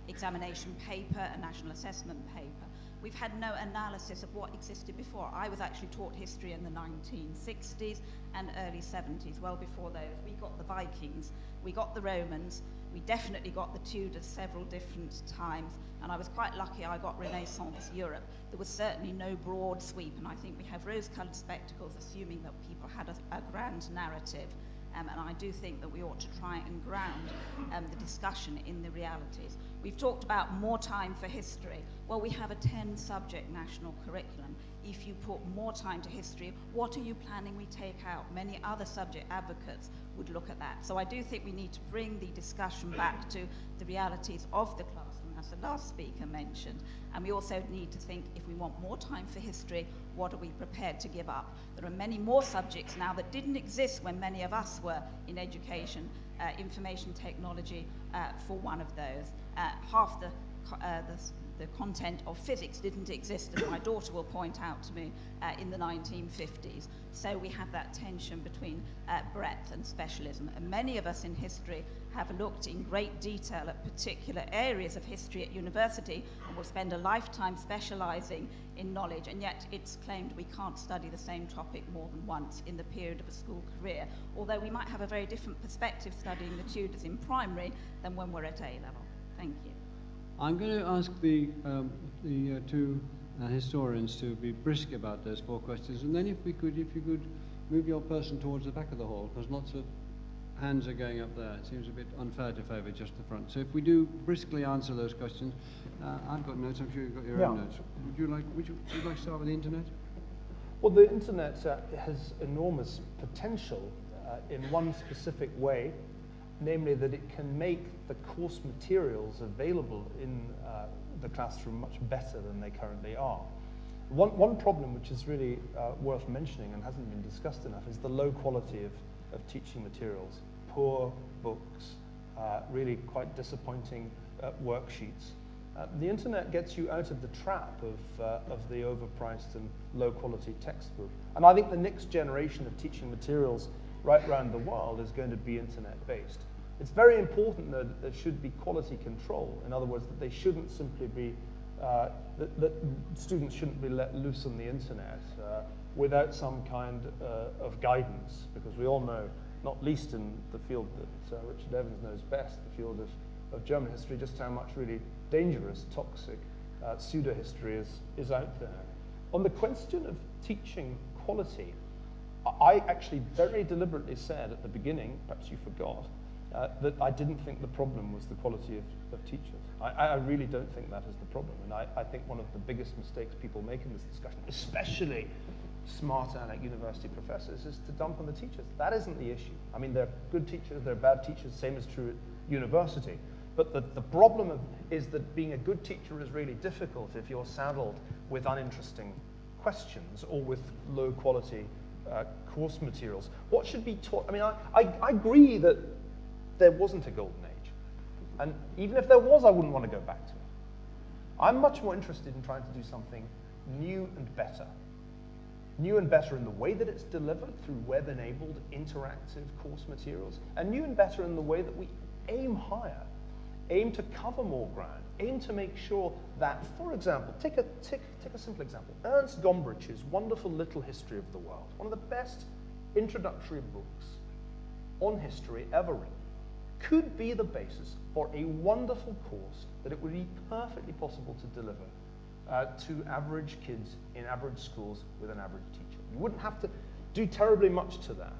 examination paper, a national assessment paper. We've had no analysis of what existed before. I was actually taught history in the 1960s and early 70s, well before those. We got the Vikings, we got the Romans, we definitely got the Tudors several different times, and I was quite lucky I got Renaissance Europe. There was certainly no broad sweep, and I think we have rose-coloured spectacles assuming that people had a grand narrative. And I do think that we ought to try and ground the discussion in the realities. We've talked about more time for history. Well, we have a 10-subject national curriculum. If you put more time to history, what are you planning we take out? Many other subject advocates would look at that. So I do think we need to bring the discussion back to the realities of the classroom, as the last speaker mentioned. And we also need to think, if we want more time for history, what are we prepared to give up? There are many more subjects now that didn't exist when many of us were in education, information technology for one of those. Half the content of physics didn't exist, as my daughter will point out to me, in the 1950s. So we have that tension between breadth and specialism. And many of us in history have looked in great detail at particular areas of history at university and will spend a lifetime specialising in knowledge, and yet it's claimed we can't study the same topic more than once in the period of a school career, although we might have a very different perspective studying the Tudors in primary than when we're at A-level. Thank you. I'm going to ask the two historians to be brisk about those 4 questions, and then if you could move your person towards the back of the hall, because lots of hands are going up there. It seems a bit unfair to favour just the front. So if we do briskly answer those questions, I've got notes. I'm sure you've got your own notes. Would you like to start with the internet? Well, the internet has enormous potential in one specific way, namely that it can make the course materials available in the classroom much better than they currently are. One problem which is really worth mentioning and hasn't been discussed enough is the low quality of teaching materials. Poor books, really quite disappointing worksheets. The internet gets you out of the trap of the overpriced and low quality textbook. And I think the next generation of teaching materials right around the world is going to be internet based. It's very important that there should be quality control. In other words, that they shouldn't simply be, that students shouldn't be let loose on the internet without some kind of guidance, because we all know, not least in the field that Richard Evans knows best, the field of German history, just how much really dangerous, toxic pseudo-history is out there. On the question of teaching quality, I actually very deliberately said at the beginning, perhaps you forgot, that I didn't think the problem was the quality of teachers. I really don't think that is the problem. And I think one of the biggest mistakes people make in this discussion, especially smart aleck university professors, is to dump on the teachers. That isn't the issue. I mean, they're good teachers, they're bad teachers, same is true at university. But the problem is that being a good teacher is really difficult if you're saddled with uninteresting questions or with low quality course materials. What should be taught? I mean, I agree that there wasn't a golden age. And even if there was, I wouldn't want to go back to it. I'm much more interested in trying to do something new and better. New and better in the way that it's delivered through web-enabled interactive course materials, and new and better in the way that we aim higher aim to cover more ground, aim to make sure that, for example, take a simple example. Ernst Gombrich's wonderful Little History of the World, one of the best introductory books on history ever written, could be the basis for a wonderful course that it would be perfectly possible to deliver to average kids in average schools with an average teacher. You wouldn't have to do terribly much to that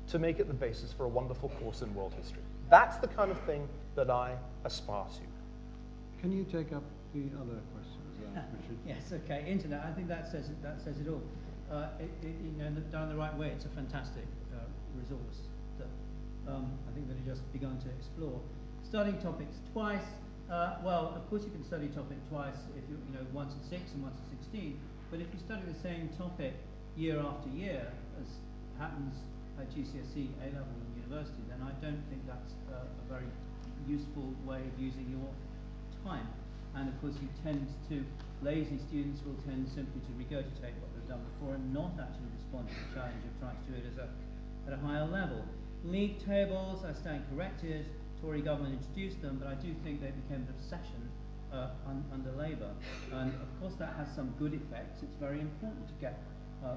to make it the basis for a wonderful course in world history. That's the kind of thing that I aspire to. Can you take up the other questions, Richard? Yes, okay. Internet, I think that says it all. Done the right way, it's a fantastic resource that I think we've only just begun to explore. Studying topics twice. Well, of course you can study topic twice if once at 6 and once at 16. But if you study the same topic year after year, as happens at GCSE, A-level and university, then I don't think that's a very useful way of using your time. And of course lazy students will tend simply to regurgitate what they've done before and not actually respond to the challenge of trying to do it at a higher level. League tables, I stand corrected. Tory government introduced them, but I do think they became an obsession under Labour. And of course that has some good effects. It's very important to get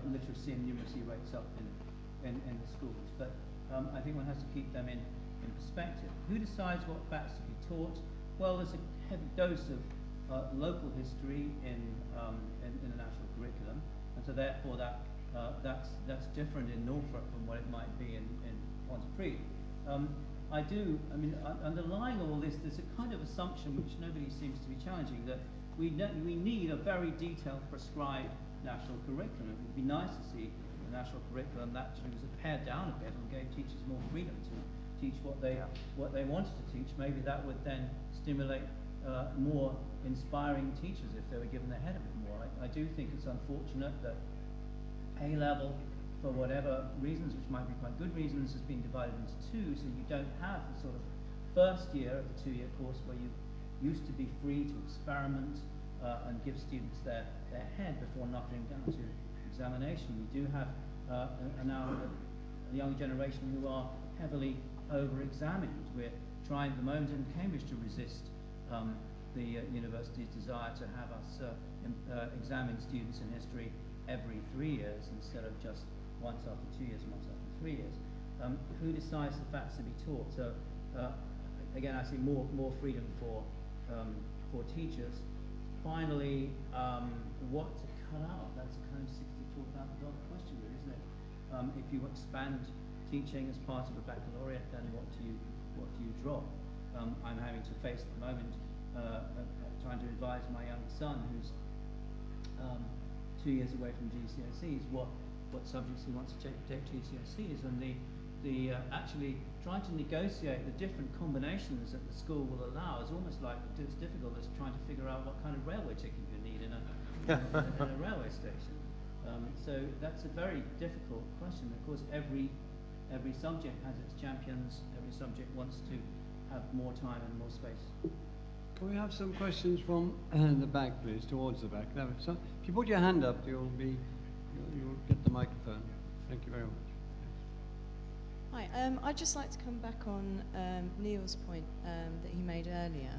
literacy and numeracy rates up in the schools, but I think one has to keep them in perspective. Who decides what facts to be taught? Well, there's a heavy dose of local history in the national curriculum, and so therefore that's different in Norfolk from what it might be in Pontypridd. Underlying all this, there's a kind of assumption which nobody seems to be challenging, that we need a very detailed prescribed national curriculum. It would be nice to see the national curriculum that actually was pared down a bit and gave teachers more freedom to teach what they wanted to teach. Maybe that would then stimulate more inspiring teachers if they were given the head a bit more. I do think it's unfortunate that A-level, for whatever reasons, which might be quite good reasons, has been divided into two, so you don't have the sort of first year of the two-year course where you used to be free to experiment and give students their head before knocking down to examination. We do have now a young generation who are heavily over-examined. We're trying at the moment in Cambridge to resist the university's desire to have us examine students in history every 3 years instead of just once after 2 years and once after 3 years. Who decides the facts to be taught? So again, I see more freedom for teachers. Finally, what to cut out? That's a kind of $64,000 question, really, isn't it? If you expand teaching as part of a baccalaureate, then what do you drop? I'm having to face at the moment trying to advise my young son, who's 2 years away from GCSEs, what subjects he wants to take GCSEs, and actually trying to negotiate the different combinations that the school will allow is almost like as difficult as trying to figure out what kind of railway ticket you need in a railway station. So that's a very difficult question. Of course, every subject has its champions. Every subject wants to have more time and more space. Can we have some questions from the back, please, towards the back? No, so if you put your hand up, you'll get the microphone. Thank you very much. Hi, I'd just like to come back on Niall's point that he made earlier.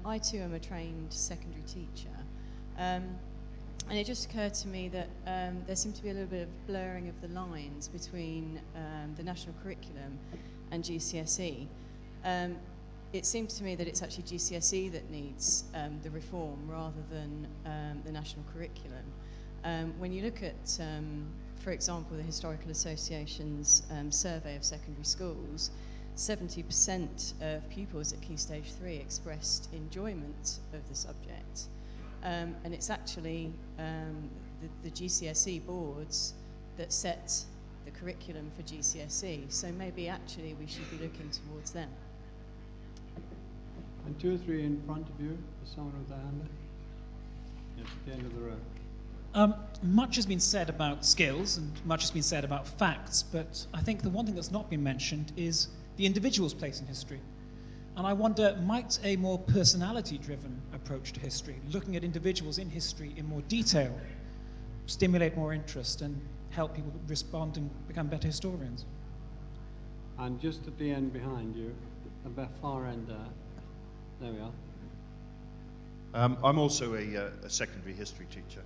I too am a trained secondary teacher, and it just occurred to me that there seemed to be a little bit of blurring of the lines between the national curriculum and GCSE. It seems to me that it's actually GCSE that needs the reform rather than the national curriculum. When you look at, for example, the Historical Association's survey of secondary schools, 70% of pupils at Key Stage 3 expressed enjoyment of the subject. And it's actually the GCSE boards that set the curriculum for GCSE. So maybe actually we should be looking towards them. And 2 or 3 in front of you. There's someone with their hand up. Yes, at the end of the row. Much has been said about skills and much has been said about facts, but I think the one thing that's not been mentioned is the individual's place in history. And I wonder, might a more personality-driven approach to history, looking at individuals in history in more detail, stimulate more interest and help people respond and become better historians? And just at the end behind you, at the far end there. There we are. I'm also a secondary history teacher.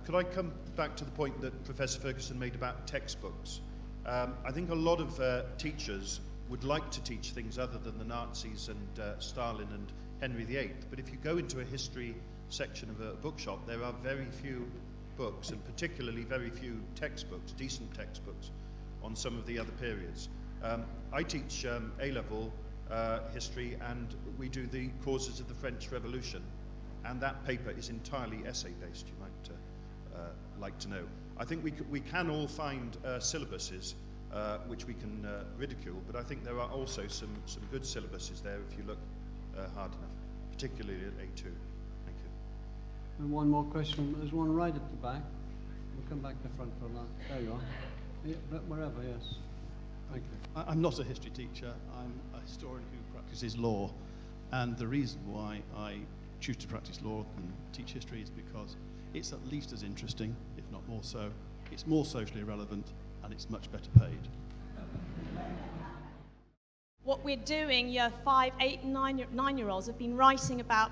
Could I come back to the point that Professor Ferguson made about textbooks? I think a lot of teachers would like to teach things other than the Nazis and Stalin and Henry VIII, but if you go into a history section of a bookshop, there are very few books, and particularly very few textbooks, decent textbooks, on some of the other periods. I teach A-level history, and we do the causes of the French Revolution, and that paper is entirely essay-based, you might like to know. I think we can all find syllabuses which we can ridicule, but I think there are also some good syllabuses there if you look hard enough, particularly at A2. Thank you. And one more question. There's one right at the back. We'll come back to the front for that. There you are. Yeah, wherever, yes. Thank you. I'm not a history teacher. I'm a historian who practices law. And the reason why I choose to practice law and teach history is because it's at least as interesting, if not more so. It's more socially relevant, and it's much better paid. What we're doing, year 5, 8, and 9-year-olds have been writing about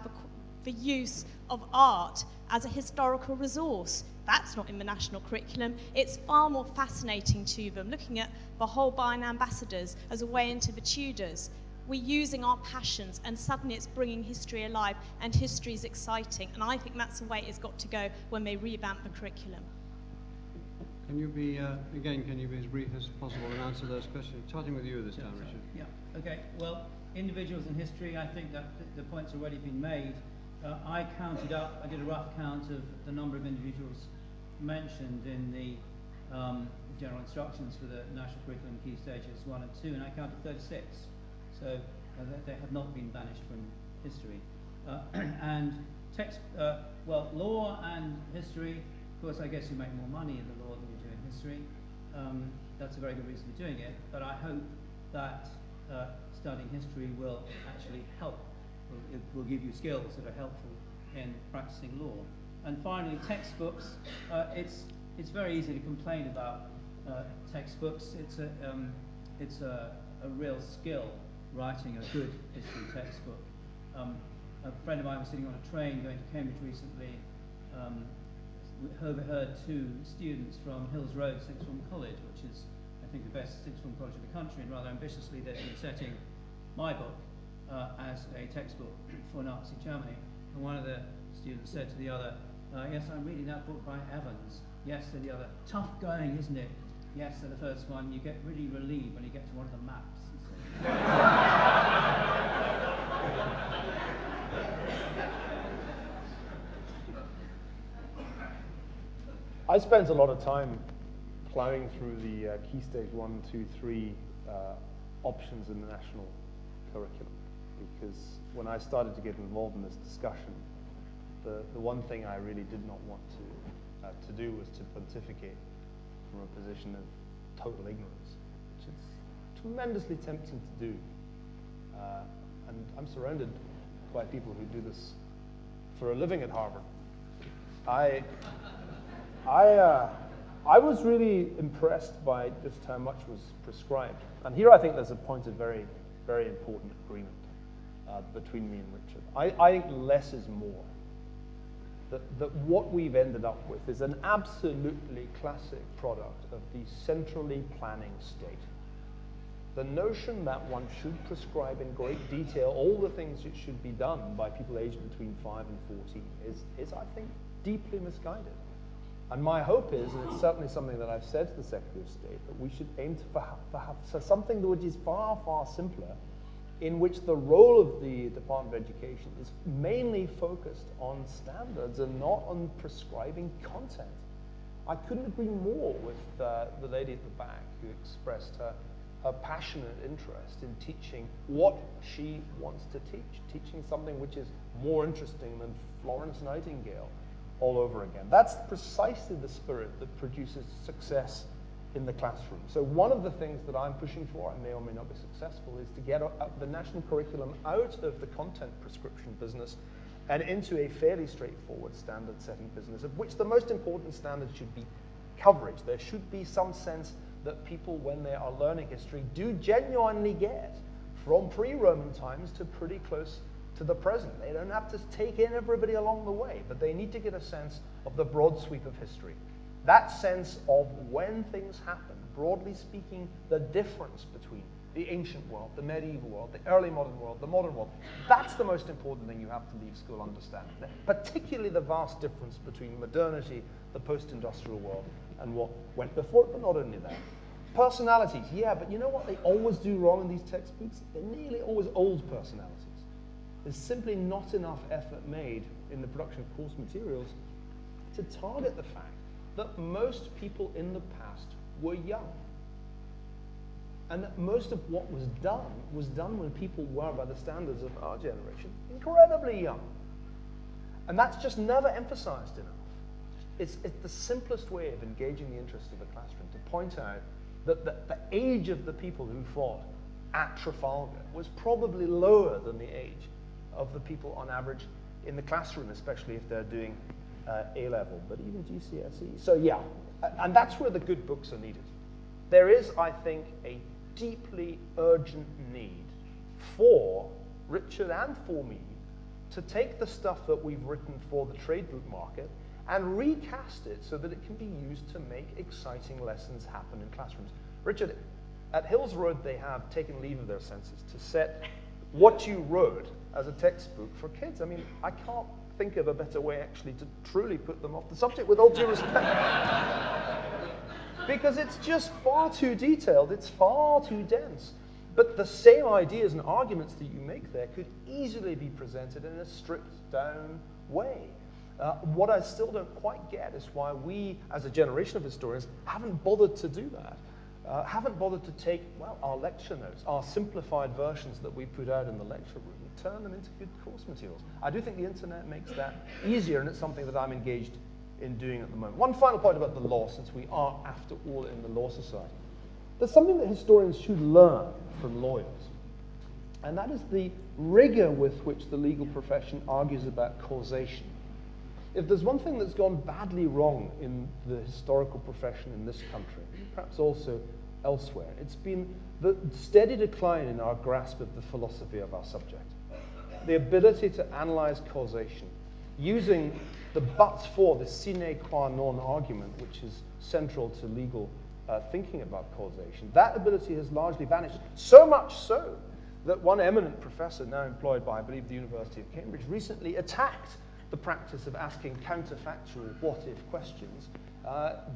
the use of art as a historical resource. That's not in the national curriculum. It's far more fascinating to them, looking at the Holbein ambassadors as a way into the Tudors. We're using our passions, and suddenly it's bringing history alive, and history is exciting. And I think that's the way it's got to go when they revamp the curriculum. Can you be, again, can you be as brief as possible and answer those questions? Starting with you this time, Richard. Yeah, okay. Well, individuals in history, I think that the point's already been made. I counted up, I did a rough count of the number of individuals mentioned in the general instructions for the national curriculum key stages 1 and 2, and I counted 36. So they have not been banished from history. And text, well, law and history, of course, I guess you make more money in the law than you do in history. That's a very good reason for doing it, but I hope that studying history will actually help. It will give you skills that are helpful in practicing law. And finally, textbooks. It's very easy to complain about textbooks. It's a real skill writing a good history textbook. A friend of mine was sitting on a train going to Cambridge recently. Overheard 2 students from Hills Road Sixth Form College, which is, I think, the best sixth form college in the country, and rather ambitiously they've been setting my book as a textbook for Nazi Germany. And one of the students said to the other, yes, I'm reading that book by Evans. Yes, said the other, tough going, isn't it? Yes, said the first one, you get really relieved when you get to one of the maps. I spent a lot of time plowing through the Key Stage 1, 2, 3 options in the national curriculum, because when I started to get involved in this discussion, the one thing I really did not want to do was to pontificate from a position of total ignorance, which is tremendously tempting to do. And I'm surrounded by people who do this for a living at Harvard. I was really impressed by just how much was prescribed. And here I think there's a point of very, very important agreement between me and Richard. I think less is more. That what we've ended up with is an absolutely classic product of the centrally planning state. The notion that one should prescribe in great detail all the things that should be done by people aged between 5 and 14 is I think, deeply misguided. And my hope is, and it's certainly something that I've said to the Secretary of State, that we should aim to have something which is far, far simpler, in which the role of the Department of Education is mainly focused on standards and not on prescribing content. I couldn't agree more with the lady at the back who expressed her passionate interest in teaching what she wants to teach, teaching something which is more interesting than Florence Nightingale all over again. That's precisely the spirit that produces success in the classroom. So one of the things that I'm pushing for, I may or may not be successful, is to get the national curriculum out of the content prescription business and into a fairly straightforward standard setting business, of which the most important standard should be coverage. There should be some sense that people, when they are learning history, do genuinely get from pre-Roman times to pretty close to the present. They don't have to take in everybody along the way, but they need to get a sense of the broad sweep of history. That sense of when things happen, broadly speaking, the difference between the ancient world, the medieval world, the early modern world, the modern world. That's the most important thing you have to leave school understanding. Particularly the vast difference between modernity, the post-industrial world, and what went before it, but not only that. Personalities, yeah, but you know what they always do wrong in these textbooks? They're nearly always old personalities. There's simply not enough effort made in the production of course materials to target the fact that most people in the past were young. And that most of what was done when people were, by the standards of our generation, incredibly young. And that's just never emphasized enough. It's the simplest way of engaging the interest of the classroom to point out that the age of the people who fought at Trafalgar was probably lower than the age of the people on average in the classroom, especially if they're doing A-level, but even GCSE. So yeah, and that's where the good books are needed. There is, I think, a deeply urgent need for Richard and for me to take the stuff that we've written for the trade book market and recast it so that it can be used to make exciting lessons happen in classrooms. Richard, at Hills Road, they have taken leave of their senses to set what you wrote as a textbook for kids. I mean, I can't think of a better way actually to truly put them off the subject, with all due respect. Because it's just far too detailed, it's far too dense. But the same ideas and arguments that you make there could easily be presented in a stripped down way. What I still don't quite get is why we, as a generation of historians, haven't bothered to do that. Haven't bothered to take, well, our lecture notes, our simplified versions that we put out in the lecture room, and turn them into good course materials. I do think the internet makes that easier, and it's something that I'm engaged in doing at the moment. One final point about the law, since we are, after all, in the Law Society. There's something that historians should learn from lawyers, and that is the rigor with which the legal profession argues about causation. If there's one thing that's gone badly wrong in the historical profession in this country, perhaps also elsewhere, it's been the steady decline in our grasp of the philosophy of our subject. The ability to analyze causation using the but for, the sine qua non argument, which is central to legal thinking about causation. That ability has largely vanished, so much so that one eminent professor now employed by, I believe, the University of Cambridge recently attacked the practice of asking counterfactual what-if questions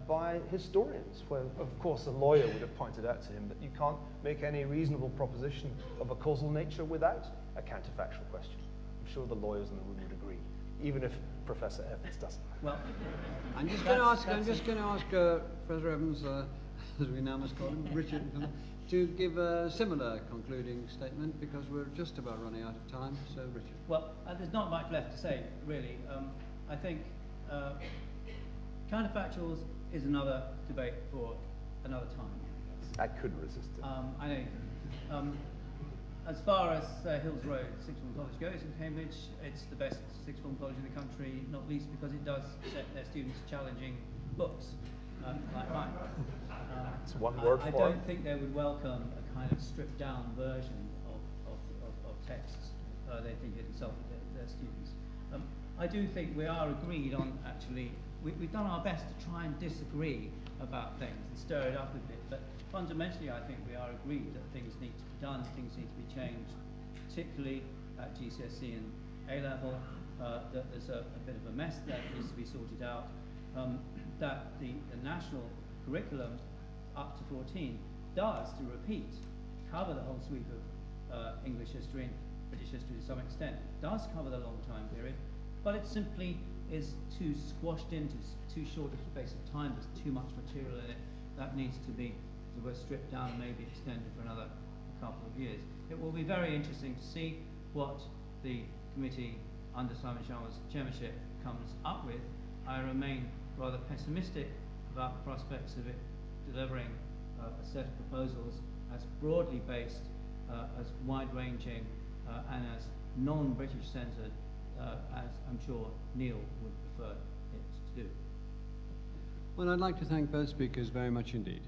by historians, where, of course, a lawyer would have pointed out to him that you can't make any reasonable proposition of a causal nature without a counterfactual question. I'm sure the lawyers in the room would agree, even if Professor Evans doesn't. Well, I'm just going to ask Professor Evans, as we now must call him, Richard, to give a similar concluding statement, because we're just about running out of time. So, Richard. Well, there's not much left to say, really. I think counterfactuals is another debate for another time. I couldn't resist it. I know. As far as Hills Road Sixth Form College goes in Cambridge, it's the best sixth form college in the country, not least because it does set their students challenging books, like mine. It's one word for it. I don't think they would welcome a kind of stripped down version of texts. They think it insulted their students. I do think we are agreed on, actually, we've done our best to try and disagree about things and stir it up a bit, but fundamentally I think we are agreed that things need to be done, things need to be changed, particularly at GCSE and A-level, that there's a bit of a mess that needs to be sorted out, that the national curriculum up to 14 does, to repeat, cover the whole sweep of English history and British history to some extent, does cover the long time period, but it simply is too squashed into too short a space of time. There's too much material in it that needs to be stripped down and maybe extended for another couple of years. It will be very interesting to see what the committee under Simon Sharma's chairmanship comes up with. I remain rather pessimistic about the prospects of it delivering a set of proposals as broadly based, as wide-ranging, and as non-British centred as I'm sure Niall would prefer it to do. Well, I'd like to thank both speakers very much indeed.